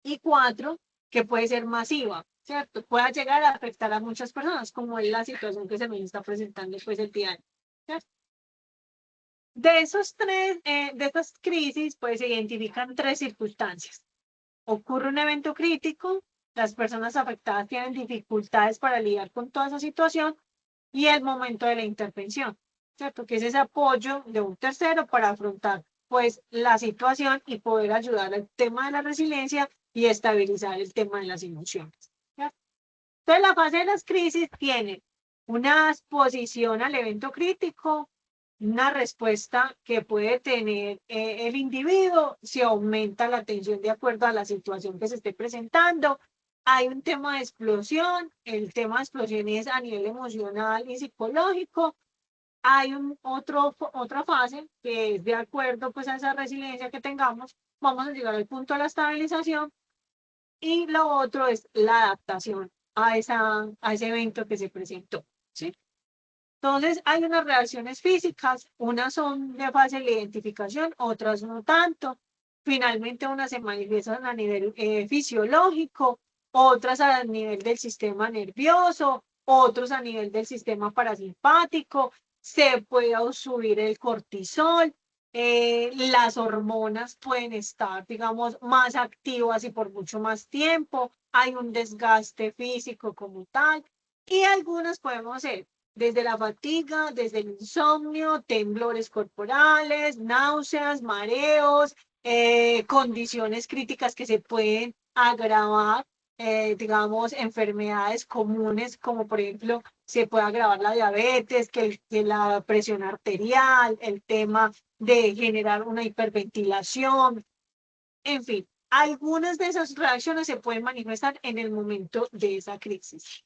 Y cuatro, que puede ser masiva, ¿cierto? Puede llegar a afectar a muchas personas, como es la situación que se me está presentando después del día, ¿cierto? De esos tres, de estas crisis, pues se identifican tres circunstancias. Ocurre un evento crítico, las personas afectadas tienen dificultades para lidiar con toda esa situación y el momento de la intervención, ¿cierto? Que es ese apoyo de un tercero para afrontar pues la situación y poder ayudar al tema de la resiliencia y estabilizar el tema de las emociones, ¿cierto? Entonces la fase de las crisis tiene una exposición al evento crítico, una respuesta que puede tener el individuo, si aumenta la tensión de acuerdo a la situación que se esté presentando. Hay un tema de explosión, el tema de explosión es a nivel emocional y psicológico. Hay otra fase que es de acuerdo pues a esa resiliencia que tengamos, vamos a llegar al punto de la estabilización y lo otro es la adaptación a ese evento que se presentó, ¿sí? Entonces, hay unas reacciones físicas, unas son de fácil identificación, otras no tanto. Finalmente, unas se manifiestan a nivel fisiológico, otras a nivel del sistema nervioso, otros a nivel del sistema parasimpático. Se puede subir el cortisol, las hormonas pueden estar, digamos, más activas y por mucho más tiempo. Hay un desgaste físico como tal. Y algunas podemos ser desde la fatiga, desde el insomnio, temblores corporales, náuseas, mareos, condiciones críticas que se pueden agravar, digamos, enfermedades comunes como por ejemplo se puede agravar la diabetes, que la presión arterial, el tema de generar una hiperventilación, en fin, algunas de esas reacciones se pueden manifestar en el momento de esa crisis.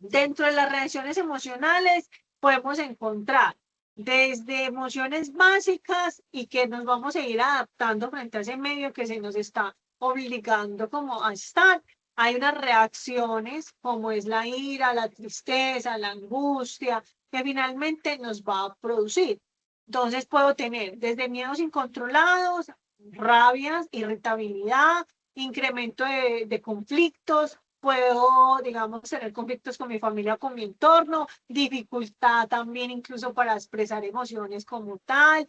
Dentro de las reacciones emocionales podemos encontrar desde emociones básicas y que nos vamos a ir adaptando frente a ese medio que se nos está obligando como a estar. Hay unas reacciones como es la ira, la tristeza, la angustia, que finalmente nos va a producir. Entonces puedo tener desde miedos incontrolados, rabias, irritabilidad, incremento de conflictos, puedo, digamos, tener conflictos con mi familia, con mi entorno, dificultad también incluso para expresar emociones como tal,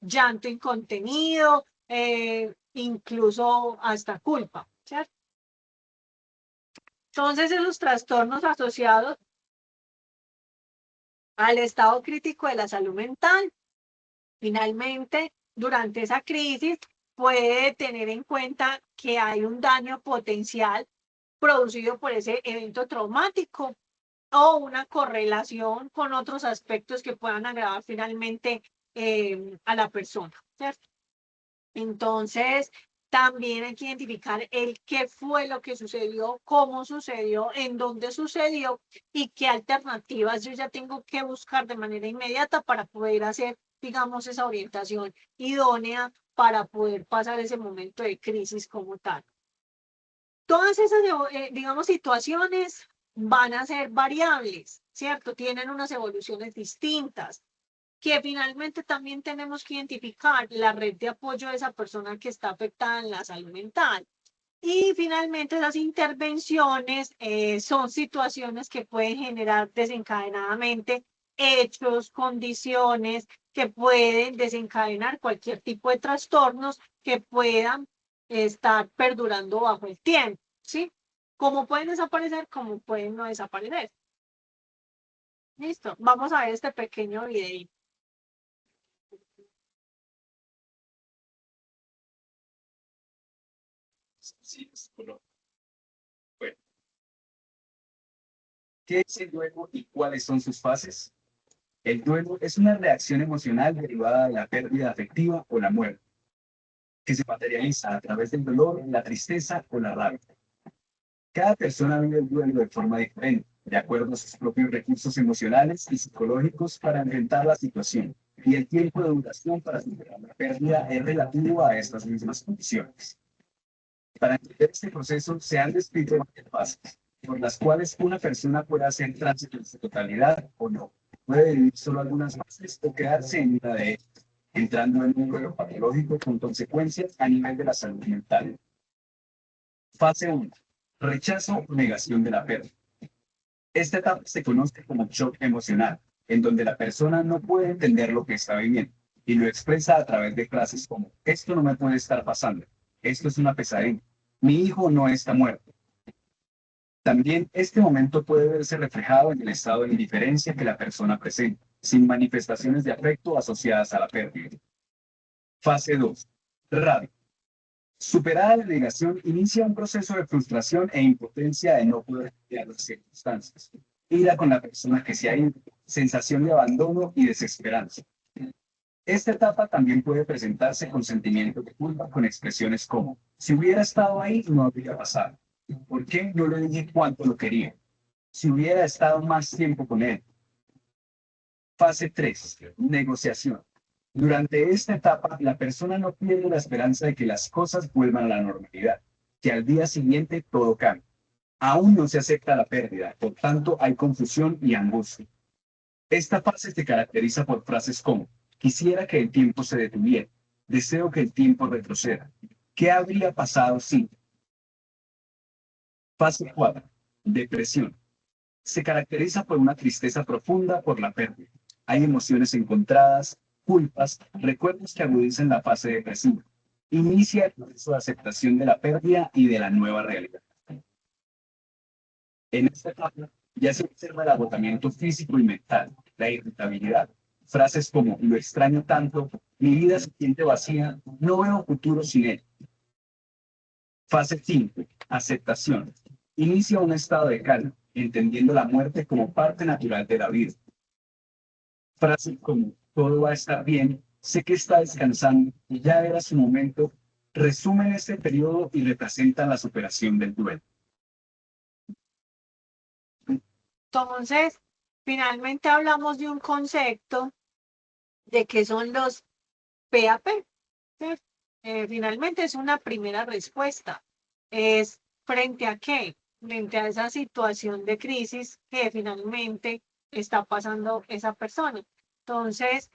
llanto incontenido, incluso hasta culpa, ¿cierto? Entonces, esos trastornos asociados al estado crítico de la salud mental, finalmente, durante esa crisis, puede tener en cuenta que hay un daño potencial producido por ese evento traumático o una correlación con otros aspectos que puedan agravar finalmente a la persona, ¿cierto? Entonces, también hay que identificar el qué fue lo que sucedió, cómo sucedió, en dónde sucedió y qué alternativas yo ya tengo que buscar de manera inmediata para poder hacer, digamos, esa orientación idónea para poder pasar ese momento de crisis como tal. Todas esas, digamos, situaciones van a ser variables, ¿cierto? Tienen unas evoluciones distintas, que finalmente también tenemos que identificar la red de apoyo de esa persona que está afectada en la salud mental. Y finalmente esas intervenciones son situaciones que pueden generar desencadenadamente hechos, condiciones que pueden desencadenar cualquier tipo de trastornos que puedan estar perdurando bajo el tiempo, ¿sí? Como pueden desaparecer, como pueden no desaparecer. Listo, vamos a ver este pequeño video. Sí, bueno, ¿qué es el duelo y cuáles son sus fases? El duelo es una reacción emocional derivada de la pérdida afectiva o la muerte, que se materializa a través del dolor, la tristeza o la rabia. Cada persona vive el duelo de forma diferente, de acuerdo a sus propios recursos emocionales y psicológicos para enfrentar la situación, y el tiempo de duración para superar la pérdida es relativo a estas mismas condiciones. Para entender este proceso se han descrito varias fases, por las cuales una persona puede hacer tránsito en su totalidad o no. Puede vivir solo algunas fases o quedarse en una de ellas, entrando en un duelo patológico con consecuencias a nivel de la salud mental. Fase 1. Rechazo o negación de la pérdida. Esta etapa se conoce como shock emocional en donde la persona no puede entender lo que está viviendo y lo expresa a través de frases como, esto no me puede estar pasando, esto es una pesadilla, mi hijo no está muerto. También este momento puede verse reflejado en el estado de indiferencia que la persona presenta, sin manifestaciones de afecto asociadas a la pérdida. Fase 2. Rabia. Superada la negación, inicia un proceso de frustración e impotencia de no poder cambiar las circunstancias. Ira con la persona que se ha ido, sensación de abandono y desesperanza. Esta etapa también puede presentarse con sentimientos de culpa con expresiones como, si hubiera estado ahí, no habría pasado. ¿Por qué no le dije cuánto lo quería? Si hubiera estado más tiempo con él. Fase 3. Negociación. Durante esta etapa, la persona no pierde la esperanza de que las cosas vuelvan a la normalidad, que al día siguiente todo cambie. Aún no se acepta la pérdida, por tanto hay confusión y angustia. Esta fase se caracteriza por frases como, quisiera que el tiempo se detuviera, deseo que el tiempo retroceda. ¿Qué habría pasado si? Fase 4. Depresión. Se caracteriza por una tristeza profunda por la pérdida. Hay emociones encontradas, culpas, recuerdos que agudizan la fase depresiva. Inicia el proceso de aceptación de la pérdida y de la nueva realidad. En esta etapa ya se observa el agotamiento físico y mental, la irritabilidad. Frases como, lo extraño tanto, mi vida se siente vacía, no veo futuro sin él. Fase 5. Aceptación. Inicia un estado de calma, entendiendo la muerte como parte natural de la vida. Frases como, todo va a estar bien, sé que está descansando, ya era su momento, resumen este periodo y representan la superación del duelo. Entonces, finalmente hablamos de un concepto de que son los PAP. ¿Sí? Finalmente es una primera respuesta. Es frente a qué? Frente a esa situación de crisis que finalmente está pasando esa persona. Entonces,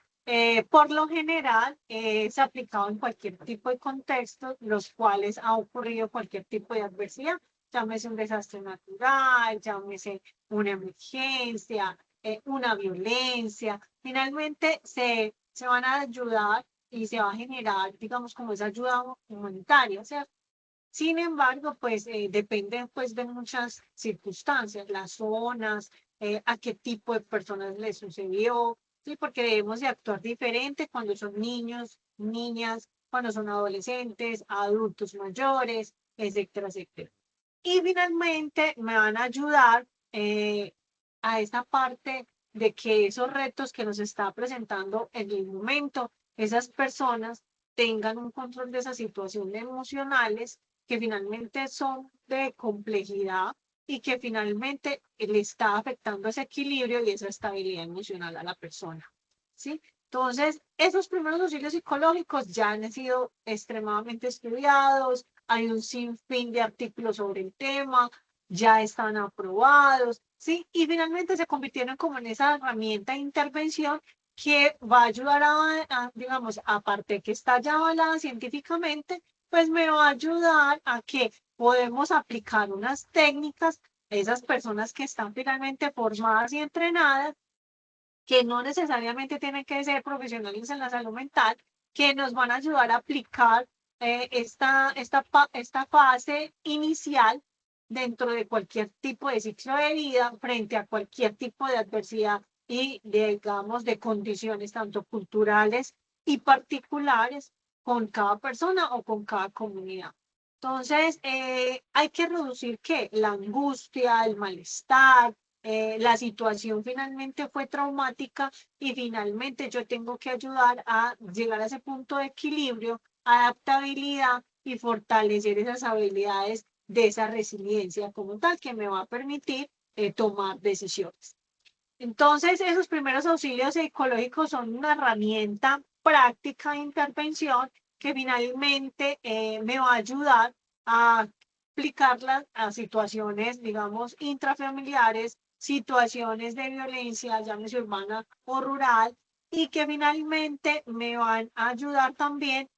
por lo general, es aplicado en cualquier tipo de contexto, los cuales ha ocurrido cualquier tipo de adversidad, llámese un desastre natural, llámese una emergencia, una violencia. Finalmente, se van a ayudar y se va a generar, digamos, como esa ayuda humanitaria, ¿cierto? Sin embargo, pues depende pues, de muchas circunstancias, las zonas, a qué tipo de personas le sucedió, ¿sí? Porque debemos de actuar diferente cuando son niños, niñas, cuando son adolescentes, adultos mayores, etcétera, etcétera. Y finalmente me van a ayudar a esta parte de que esos retos que nos está presentando en el momento, esas personas tengan un control de esas situaciones emocionales que finalmente son de complejidad y que finalmente le está afectando ese equilibrio y esa estabilidad emocional a la persona, ¿sí? Entonces, esos primeros auxilios psicológicos ya han sido extremadamente estudiados, hay un sinfín de artículos sobre el tema, ya están aprobados, ¿sí? Y finalmente se convirtieron como en esa herramienta de intervención que va a ayudar digamos, aparte de que está ya avalada científicamente, pues me va a ayudar a que podemos aplicar unas técnicas a esas personas que están finalmente formadas y entrenadas, que no necesariamente tienen que ser profesionales en la salud mental, que nos van a ayudar a aplicar esta fase inicial dentro de cualquier tipo de ciclo de vida, frente a cualquier tipo de adversidad y, digamos, de condiciones tanto culturales y particulares con cada persona o con cada comunidad. Entonces, hay que reducir ¿qué? La angustia, el malestar, la situación finalmente fue traumática y finalmente yo tengo que ayudar a llegar a ese punto de equilibrio, adaptabilidad y fortalecer esas habilidades de esa resiliencia como tal que me va a permitir tomar decisiones. Entonces, esos primeros auxilios psicológicos son una herramienta práctica de intervención que finalmente me va a ayudar a aplicarlas a situaciones, digamos, intrafamiliares, situaciones de violencia, llámese urbana o rural, y que finalmente me van a ayudar también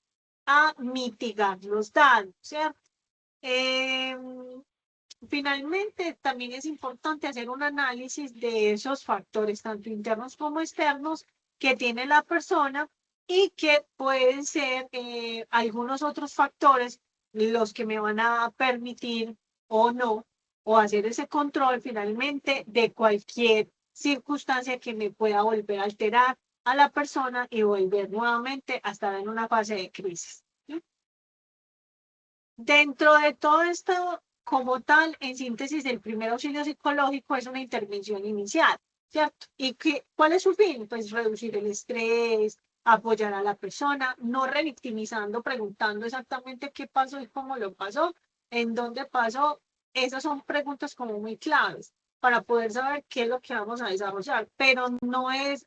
a mitigar los daños, ¿cierto? finalmente también es importante hacer un análisis de esos factores, tanto internos como externos, que tiene la persona y que pueden ser algunos otros factores los que me van a permitir o no, o hacer ese control finalmente de cualquier circunstancia que me pueda volver a alterar a la persona y volver nuevamente a estar en una fase de crisis. ¿Sí? Dentro de todo esto, como tal, en síntesis, el primer auxilio psicológico es una intervención inicial, ¿cierto? ¿Y cuál es su fin? Pues reducir el estrés, apoyar a la persona, no revictimizando, preguntando exactamente qué pasó y cómo lo pasó, en dónde pasó. Esas son preguntas como muy claves para poder saber qué es lo que vamos a desarrollar, pero no es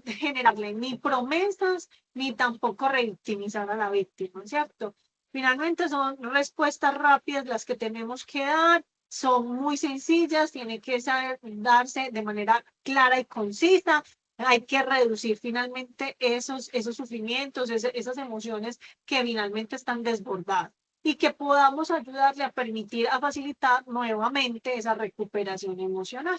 generarle ni promesas ni tampoco revictimizar a la víctima, ¿cierto? Finalmente son respuestas rápidas las que tenemos que dar, son muy sencillas, tienen que saber darse de manera clara y concisa. Hay que reducir finalmente esos sufrimientos, esas emociones que finalmente están desbordadas y que podamos ayudarle a permitir, a facilitar nuevamente esa recuperación emocional.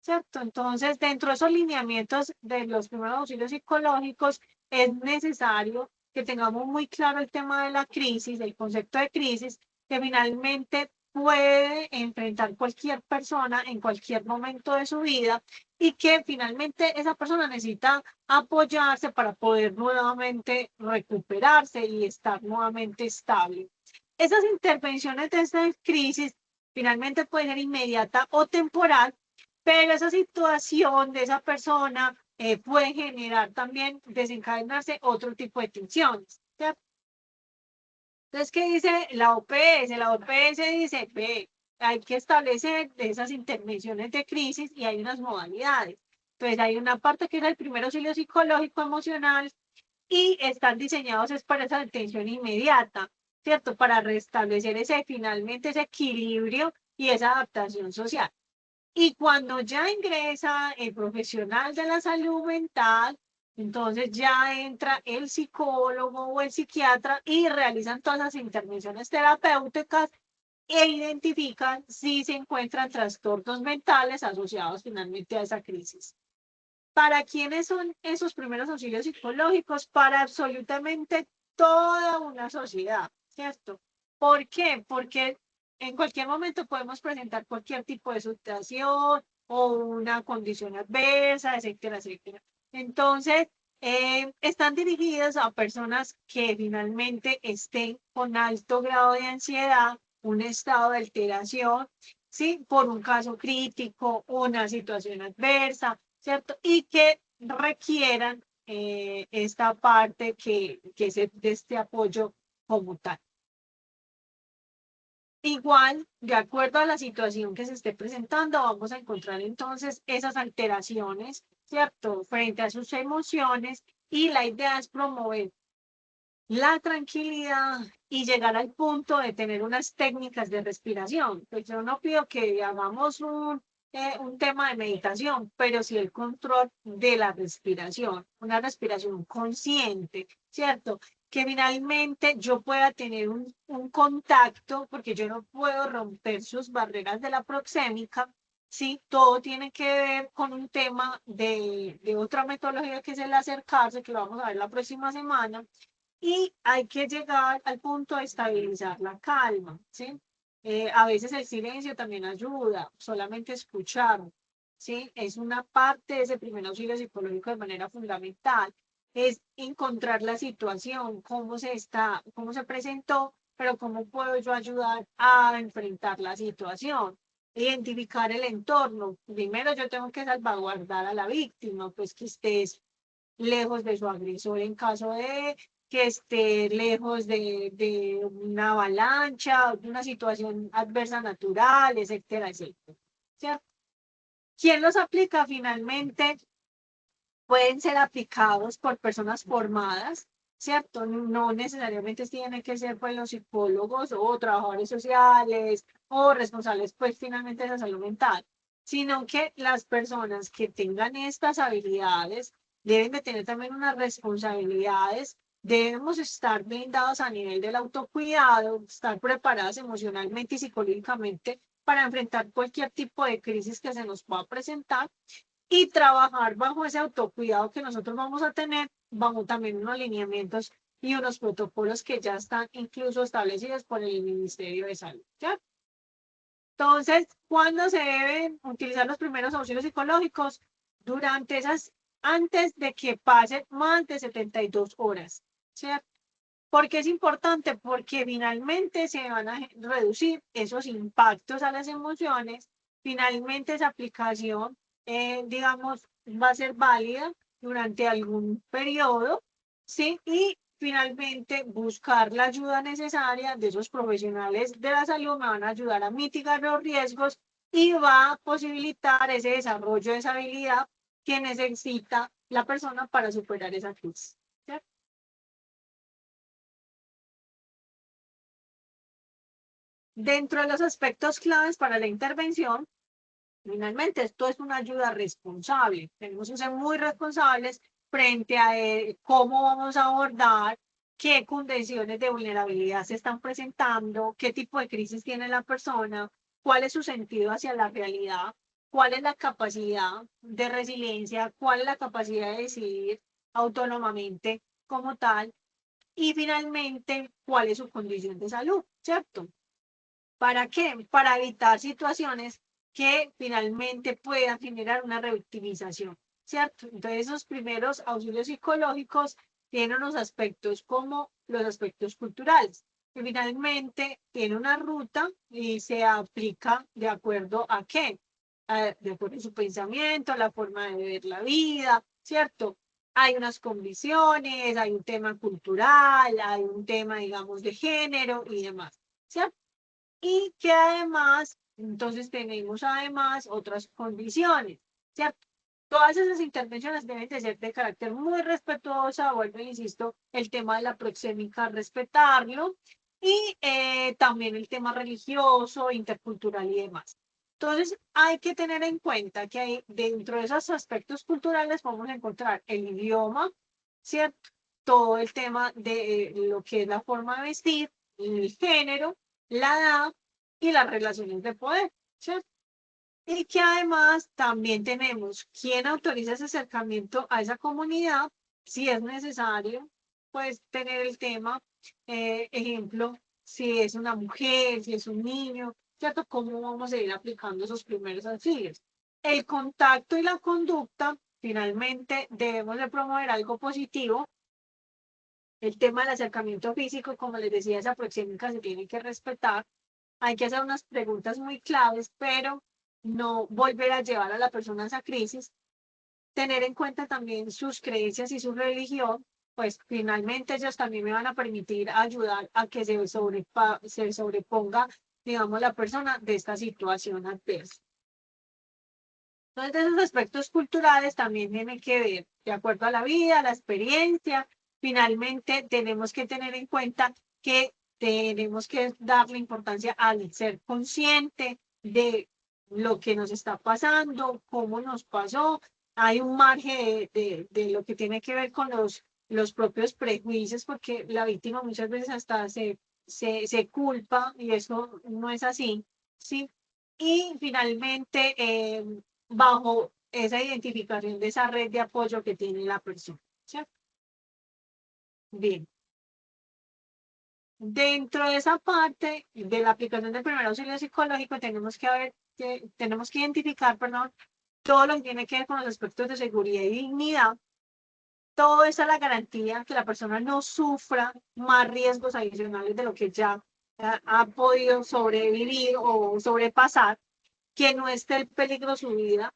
¿Cierto? Entonces, dentro de esos lineamientos de los primeros auxilios psicológicos, es necesario que tengamos muy claro el tema de la crisis, el concepto de crisis, que finalmente puede enfrentar cualquier persona en cualquier momento de su vida y que finalmente esa persona necesita apoyarse para poder nuevamente recuperarse y estar nuevamente estable. Esas intervenciones de esta crisis finalmente pueden ser inmediata o temporal, pero esa situación de esa persona puede generar también, desencadenarse otro tipo de tensiones. ¿Cierto? Entonces, ¿qué dice la OPS? La OPS dice, ve, hay que establecer esas intervenciones de crisis y hay unas modalidades. Entonces, hay una parte que es el primer auxilio psicológico emocional y están diseñados es para esa atención inmediata, ¿cierto? Para restablecer finalmente ese equilibrio y esa adaptación social. Y cuando ya ingresa el profesional de la salud mental, entonces ya entra el psicólogo o el psiquiatra y realizan todas las intervenciones terapéuticas e identifican si se encuentran trastornos mentales asociados finalmente a esa crisis. ¿Para quiénes son esos primeros auxilios psicológicos? Para absolutamente toda una sociedad, ¿cierto? ¿Por qué? Porque en cualquier momento podemos presentar cualquier tipo de situación o una condición adversa, etcétera, etcétera. Entonces, están dirigidas a personas que finalmente estén con alto grado de ansiedad, un estado de alteración, ¿sí? Por un caso crítico, una situación adversa, ¿cierto? Y que requieran esta parte que es de este apoyo como tal. Igual, de acuerdo a la situación que se esté presentando, vamos a encontrar entonces esas alteraciones, ¿cierto? Frente a sus emociones y la idea es promover la tranquilidad y llegar al punto de tener unas técnicas de respiración. Pues yo no pido que hagamos un tema de meditación, pero sí el control de la respiración, una respiración consciente, ¿cierto? Que finalmente yo pueda tener un contacto, porque yo no puedo romper sus barreras de la proxémica, ¿sí? Todo tiene que ver con un tema de otra metodología que es el acercarse, que lo vamos a ver la próxima semana, y hay que llegar al punto de estabilizar la calma, ¿sí? A veces el silencio también ayuda, solamente escuchar, ¿sí? Es una parte de ese primer auxilio psicológico de manera fundamental. Es encontrar la situación, cómo se presentó, pero cómo puedo yo ayudar a enfrentar la situación. Identificar el entorno. Primero yo tengo que salvaguardar a la víctima, pues que estés lejos de su agresor en caso de que esté lejos de una avalancha, de una situación adversa natural, etcétera, etcétera. ¿Cierto? ¿Quién los aplica finalmente? Pueden ser aplicados por personas formadas, ¿cierto? No necesariamente tienen que ser pues los psicólogos o trabajadores sociales o responsables pues finalmente de la salud mental, sino que las personas que tengan estas habilidades deben de tener también unas responsabilidades Debemos estar blindados a nivel del autocuidado, estar preparadas emocionalmente y psicológicamente para enfrentar cualquier tipo de crisis que se nos pueda presentar y trabajar bajo ese autocuidado que nosotros vamos a tener, bajo también unos lineamientos y unos protocolos que ya están incluso establecidos por el Ministerio de Salud, ¿ya? Entonces, ¿cuándo se deben utilizar los primeros auxilios psicológicos? Durante antes de que pasen más de 72 horas, ¿cierto? ¿Por qué es importante? Porque finalmente se van a reducir esos impactos a las emociones, finalmente esa aplicación, digamos, va a ser válida durante algún periodo, ¿sí? Y finalmente buscar la ayuda necesaria de esos profesionales de la salud me van a ayudar a mitigar los riesgos y va a posibilitar ese desarrollo de esa habilidad que necesita la persona para superar esa crisis. Dentro de los aspectos claves para la intervención, finalmente esto es una ayuda responsable. Tenemos que ser muy responsables frente a cómo vamos a abordar, qué condiciones de vulnerabilidad se están presentando, qué tipo de crisis tiene la persona, cuál es su sentido hacia la realidad, cuál es la capacidad de resiliencia, cuál es la capacidad de decidir autónomamente como tal, y finalmente cuál es su condición de salud, ¿cierto? ¿Para qué? Para evitar situaciones que finalmente puedan generar una revictimización, ¿cierto? Entonces, esos primeros auxilios psicológicos tienen unos aspectos como los aspectos culturales, que finalmente tiene una ruta y se aplica de acuerdo a qué, de acuerdo a su pensamiento, la forma de ver la vida, ¿cierto? Hay unas condiciones, hay un tema cultural, hay un tema, digamos, de género y demás, ¿cierto? Y que además, entonces tenemos además otras condiciones, ¿cierto? Todas esas intervenciones deben de ser de carácter muy respetuosa, vuelvo e insisto, el tema de la proxémica, respetarlo, y también el tema religioso, intercultural y demás. Entonces, hay que tener en cuenta que hay, dentro de esos aspectos culturales podemos encontrar el idioma, ¿cierto? Todo el tema de lo que es la forma de vestir, el género, la edad y las relaciones de poder, ¿cierto? Y que además también tenemos quién autoriza ese acercamiento a esa comunidad, si es necesario, pues tener el tema, ejemplo, si es una mujer, si es un niño, ¿cierto? ¿Cómo vamos a ir aplicando esos primeros auxilios? El contacto y la conducta, finalmente, debemos de promover algo positivo. El tema del acercamiento físico, como les decía, esa proxémica se tiene que respetar. Hay que hacer unas preguntas muy claves, pero no volver a llevar a la persona a esa crisis. Tener en cuenta también sus creencias y su religión, pues finalmente ellos también me van a permitir ayudar a que se sobreponga, digamos, la persona de esta situación adversa. Entonces, esos aspectos culturales también tienen que ver, de acuerdo a la vida, a la experiencia. Finalmente, tenemos que tener en cuenta que tenemos que darle importancia al ser consciente de lo que nos está pasando, cómo nos pasó. Hay un margen de lo que tiene que ver con los propios prejuicios, porque la víctima muchas veces hasta se culpa y eso no es así, ¿sí? Y finalmente, bajo esa identificación de esa red de apoyo que tiene la persona, ¿cierto? Bien. Dentro de esa parte de la aplicación del primer auxilio psicológico tenemos que identificar, perdón, todo lo que tiene que ver con los aspectos de seguridad y dignidad. Todo eso es la garantía que la persona no sufra más riesgos adicionales de lo que ya ha podido sobrevivir o sobrepasar, que no esté en peligro su vida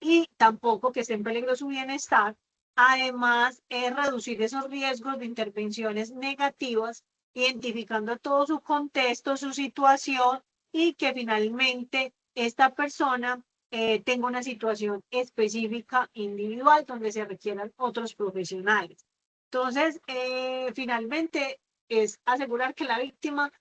y tampoco que esté en peligro su bienestar. Además, es reducir esos riesgos de intervenciones negativas, identificando todo su contexto, su situación y que finalmente esta persona tenga una situación específica, individual, donde se requieran otros profesionales. Entonces, finalmente es asegurar que la víctima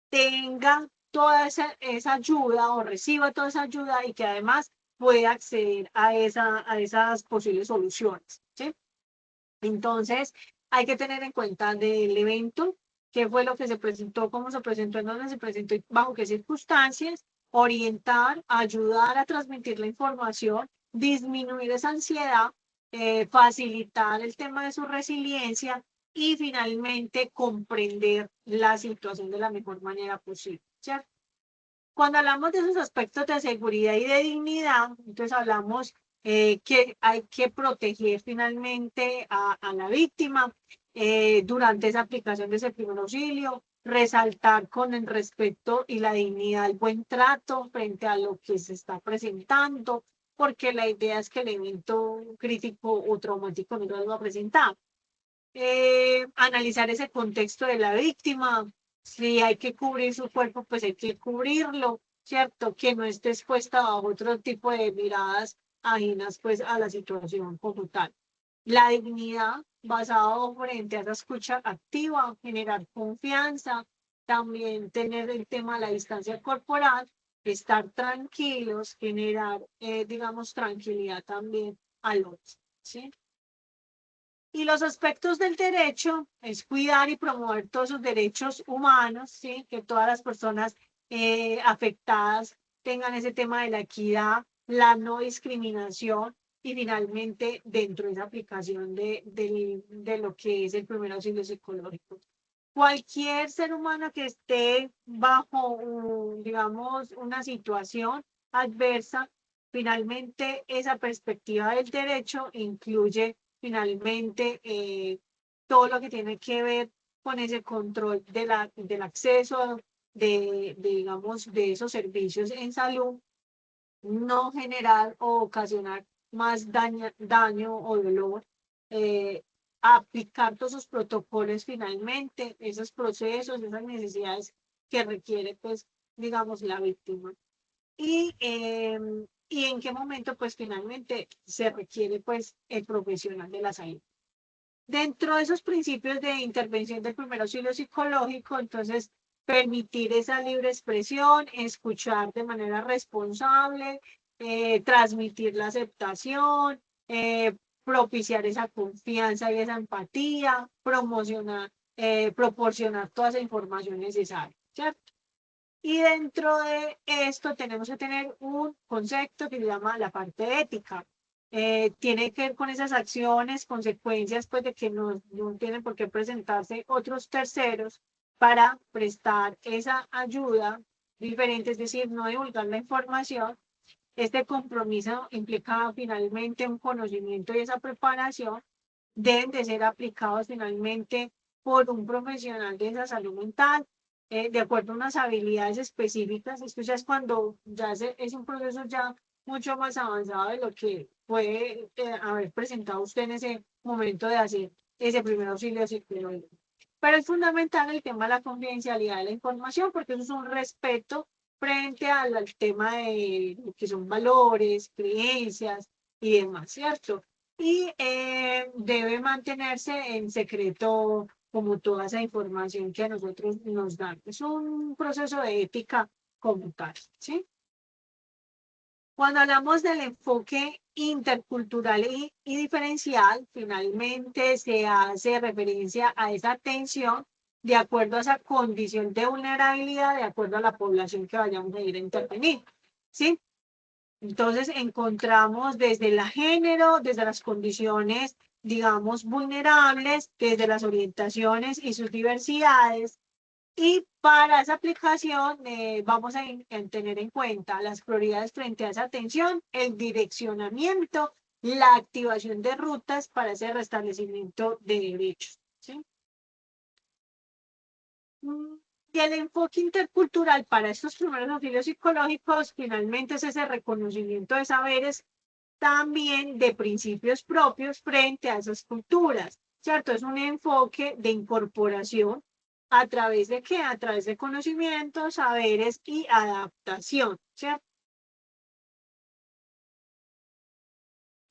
tenga toda esa ayuda o reciba toda esa ayuda y que además pueda acceder a esas posibles soluciones, ¿sí? Entonces, Hay que tener en cuenta del evento, qué fue lo que se presentó, cómo se presentó, en dónde se presentó y bajo qué circunstancias, orientar, ayudar a transmitir la información, disminuir esa ansiedad, facilitar el tema de su resiliencia y finalmente comprender la situación de la mejor manera posible, ¿cierto? Cuando hablamos de esos aspectos de seguridad y de dignidad, entonces hablamos que hay que proteger finalmente a la víctima durante esa aplicación de ese primer auxilio, resaltar con el respeto y la dignidad el buen trato frente a lo que se está presentando, porque la idea es que el evento crítico o traumático no lo va a presentar. Analizar ese contexto de la víctima, si hay que cubrir su cuerpo, pues hay que cubrirlo, ¿cierto? Que no esté expuesta a otro tipo de miradas ajenas pues a la situación como tal. La dignidad basado frente a esa escucha activa, generar confianza, también tener el tema de la distancia corporal, estar tranquilos, generar, digamos, tranquilidad también al otro, ¿sí? Y los aspectos del derecho es cuidar y promover todos los derechos humanos, ¿sí? Que todas las personas afectadas tengan ese tema de la equidad, la no discriminación y finalmente dentro de esa aplicación de lo que es el primer auxilio psicológico. Cualquier ser humano que esté bajo, digamos, una situación adversa, finalmente esa perspectiva del derecho incluye finalmente todo lo que tiene que ver con ese control del acceso digamos, de esos servicios en salud, no generar o ocasionar más daño o dolor, eh, aplicar todos esos protocolos finalmente, esos procesos, esas necesidades que requiere, pues, digamos, la víctima. Y en qué momento, pues, finalmente se requiere, pues, el profesional de la salud. Dentro de esos principios de intervención del primer auxilio psicológico, entonces, permitir esa libre expresión, escuchar de manera responsable, transmitir la aceptación, propiciar esa confianza y esa empatía, proporcionar toda esa información necesaria, ¿cierto? Y dentro de esto tenemos que tener un concepto que se llama la parte ética. Tiene que ver con esas acciones, consecuencias, pues de que no tienen por qué presentarse otros terceros para prestar esa ayuda diferente, es decir, no divulgar la información. Este compromiso implica finalmente un conocimiento y esa preparación deben de ser aplicados finalmente por un profesional de esa salud mental, de acuerdo a unas habilidades específicas. Esto ya es cuando ya es un proceso ya mucho más avanzado de lo que puede haber presentado usted en ese momento de hacer ese primer auxilio psicológico. Pero es fundamental el tema de la confidencialidad de la información, porque eso es un respeto frente al tema de lo que son valores, creencias y demás, ¿cierto? Y debe mantenerse en secreto como toda esa información que a nosotros nos dan. Es un proceso de ética como tal, ¿sí? Cuando hablamos del enfoque intercultural y diferencial, finalmente se hace referencia a esa atención de acuerdo a esa condición de vulnerabilidad, de acuerdo a la población que vayamos a ir a intervenir, ¿sí? Entonces encontramos desde el género, desde las condiciones, digamos, vulnerables, desde las orientaciones y sus diversidades. Y para esa aplicación vamos a tener en cuenta las prioridades frente a esa atención, el direccionamiento, la activación de rutas para ese restablecimiento de derechos, ¿sí? Y el enfoque intercultural para estos primeros auxilios psicológicos finalmente es ese reconocimiento de saberes, también de principios propios frente a esas culturas, ¿cierto? Es un enfoque de incorporación a través de qué? A través de conocimientos, saberes y adaptación, ¿cierto?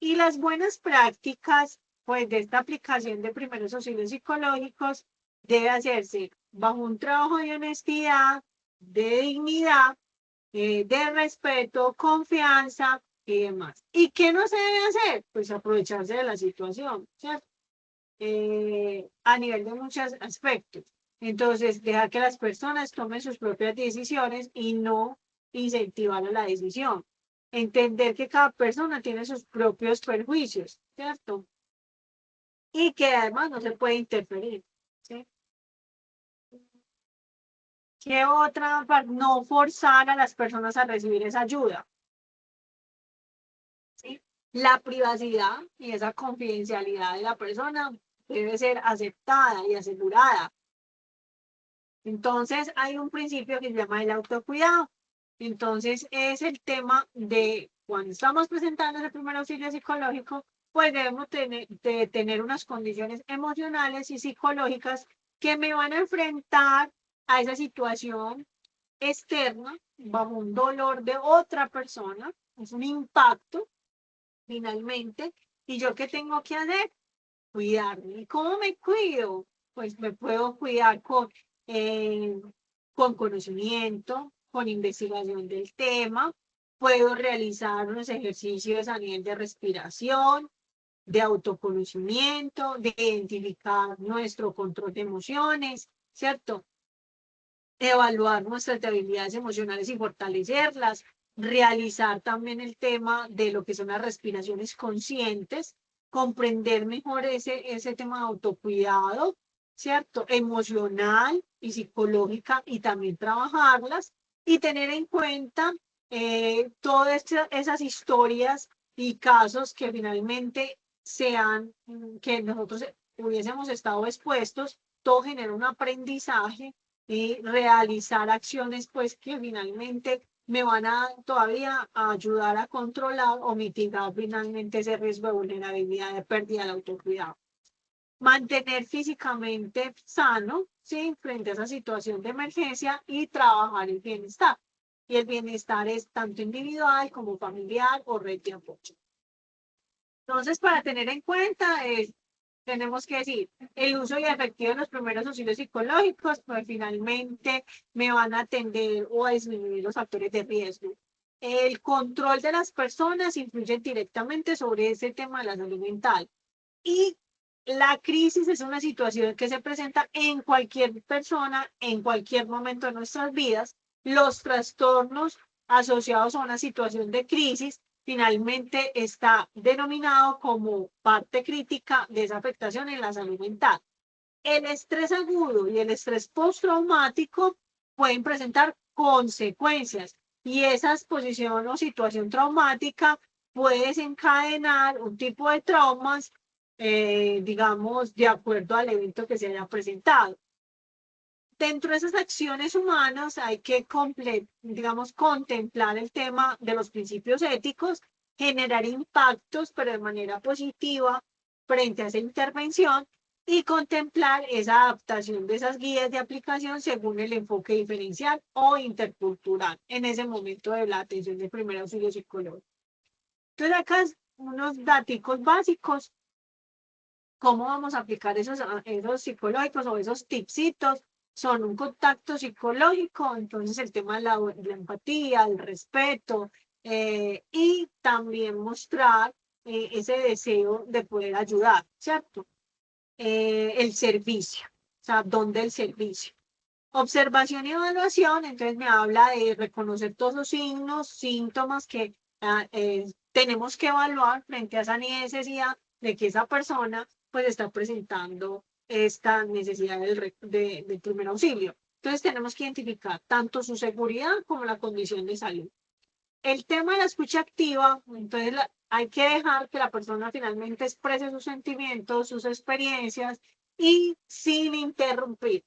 Y las buenas prácticas, pues, de esta aplicación de primeros auxilios psicológicos debe hacerse bajo un trabajo de honestidad, de dignidad, de respeto, confianza y demás. ¿Y qué no se debe hacer? Pues aprovecharse de la situación, ¿cierto? a nivel de muchos aspectos. Entonces, dejar que las personas tomen sus propias decisiones y no incentivar a la decisión. Entender que cada persona tiene sus propios perjuicios, ¿cierto? Y que además no se puede interferir, ¿sí? ¿Qué otra? No forzar a las personas a recibir esa ayuda, ¿sí? La privacidad y esa confidencialidad de la persona debe ser aceptada y asegurada. Entonces, hay un principio que se llama el autocuidado. Entonces, es el tema de cuando estamos presentando ese primer auxilio psicológico, pues debemos de tener unas condiciones emocionales y psicológicas que me van a enfrentar a esa situación externa, bajo un dolor de otra persona, es un impacto finalmente, y yo qué tengo que hacer, cuidarme. ¿Y cómo me cuido? Pues me puedo cuidar con conocimiento, con investigación del tema, puedo realizar unos ejercicios a nivel de respiración, de autoconocimiento, de identificar nuestro control de emociones, ¿cierto? Evaluar nuestras debilidades emocionales y fortalecerlas, realizar también el tema de lo que son las respiraciones conscientes, comprender mejor ese tema de autocuidado, ¿cierto? Emocional y psicológica y también trabajarlas y tener en cuenta todas esas historias y casos que finalmente sean, que nosotros hubiésemos estado expuestos, todo genera un aprendizaje y realizar acciones pues que finalmente me van a todavía a ayudar a controlar o mitigar finalmente ese riesgo de vulnerabilidad, de pérdida del autocuidado. Mantener físicamente sano, ¿sí? Frente a esa situación de emergencia y trabajar el bienestar. Y el bienestar es tanto individual como familiar o red de apoyo. Entonces, para tener en cuenta, tenemos que decir, el uso y efectivo de los primeros auxilios psicológicos, pues finalmente me van a atender o a disminuir los factores de riesgo. El control de las personas influye directamente sobre ese tema de la salud mental. Y la crisis es una situación que se presenta en cualquier persona, en cualquier momento de nuestras vidas. Los trastornos asociados a una situación de crisis finalmente está denominado como parte crítica de esa afectación en la salud mental. El estrés agudo y el estrés postraumático pueden presentar consecuencias y esa exposición o situación traumática puede desencadenar un tipo de traumas, digamos, de acuerdo al evento que se haya presentado. Dentro de esas acciones humanas hay que, digamos, contemplar el tema de los principios éticos, generar impactos, pero de manera positiva frente a esa intervención y contemplar esa adaptación de esas guías de aplicación según el enfoque diferencial o intercultural en ese momento de la atención de primer auxilio psicológico. Entonces acá unos datos básicos, cómo vamos a aplicar esos psicológicos o esos tipsitos. Son un contacto psicológico, entonces el tema de la empatía, el respeto y también mostrar ese deseo de poder ayudar, ¿cierto? El servicio, o sea, ¿dónde el servicio? Observación y evaluación, entonces me habla de reconocer todos los signos, síntomas que tenemos que evaluar frente a esa necesidad de que esa persona pues está presentando esta necesidad del primer auxilio. Entonces tenemos que identificar tanto su seguridad como la condición de salud. El tema de la escucha activa, entonces hay que dejar que la persona finalmente exprese sus sentimientos, sus experiencias y sin interrumpir.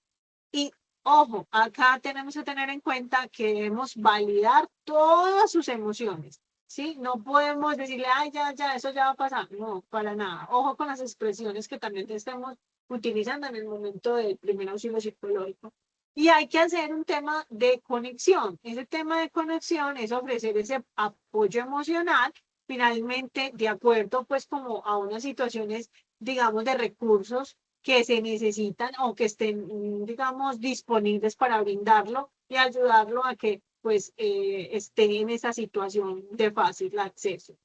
Y ojo, acá tenemos que tener en cuenta que debemos validar todas sus emociones, ¿sí? No podemos decirle, ay, ya, eso ya va a pasar. No, para nada. Ojo con las expresiones que también estemos utilizando en el momento del primer auxilio psicológico. Y hay que hacer un tema de conexión. Ese tema de conexión es ofrecer ese apoyo emocional, finalmente, de acuerdo, pues, como a unas situaciones, digamos, de recursos que se necesitan o que estén, digamos, disponibles para brindarlo y ayudarlo a que pues esté en esa situación de fácil acceso.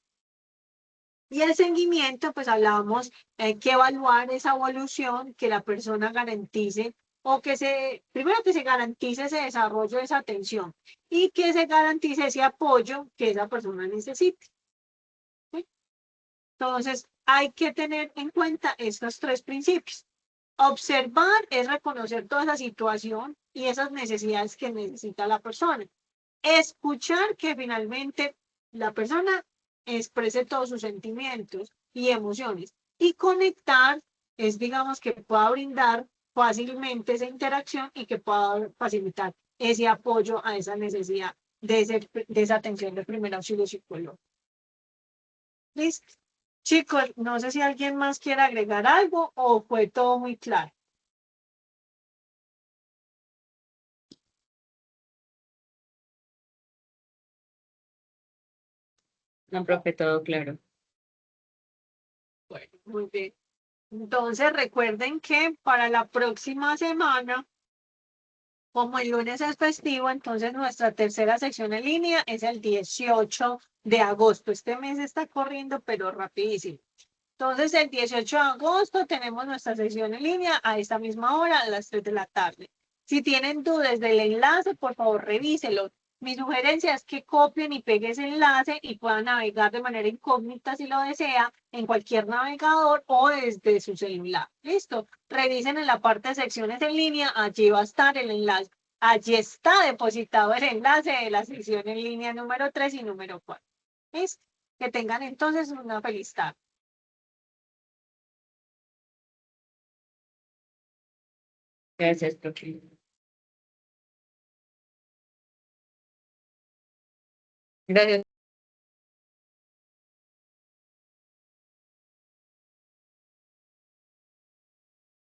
Y el seguimiento, pues hablábamos que evaluar esa evolución, que la persona garantice o primero que se garantice ese desarrollo de esa atención y que se garantice ese apoyo que esa persona necesite. ¿Sí? Entonces, hay que tener en cuenta estos tres principios. Observar es reconocer toda esa situación y esas necesidades que necesita la persona. Escuchar que finalmente la persona exprese todos sus sentimientos y emociones. Y conectar es, digamos, que pueda brindar fácilmente esa interacción y que pueda facilitar ese apoyo a esa necesidad de esa atención de primer auxilio psicológico. ¿Listo? Chicos, no sé si alguien más quiere agregar algo o fue todo muy claro. No, profe, todo claro. Bueno, muy bien. Entonces recuerden que para la próxima semana, como el lunes es festivo, entonces nuestra tercera sección en línea es el 18 de agosto. Este mes está corriendo, pero rapidísimo. Entonces, el 18 de agosto tenemos nuestra sesión en línea a esta misma hora, a las 3 de la tarde. Si tienen dudas del enlace, por favor, revíselo. Mi sugerencia es que copien y peguen ese enlace y puedan navegar de manera incógnita, si lo desea, en cualquier navegador o desde su celular. ¿Listo? Revisen en la parte de secciones en línea, allí va a estar el enlace. Allí está depositado el enlace de la sección en línea número 3 y número 4. ¿Listo? Que tengan entonces una feliz tarde. Gracias, profe. Gracias.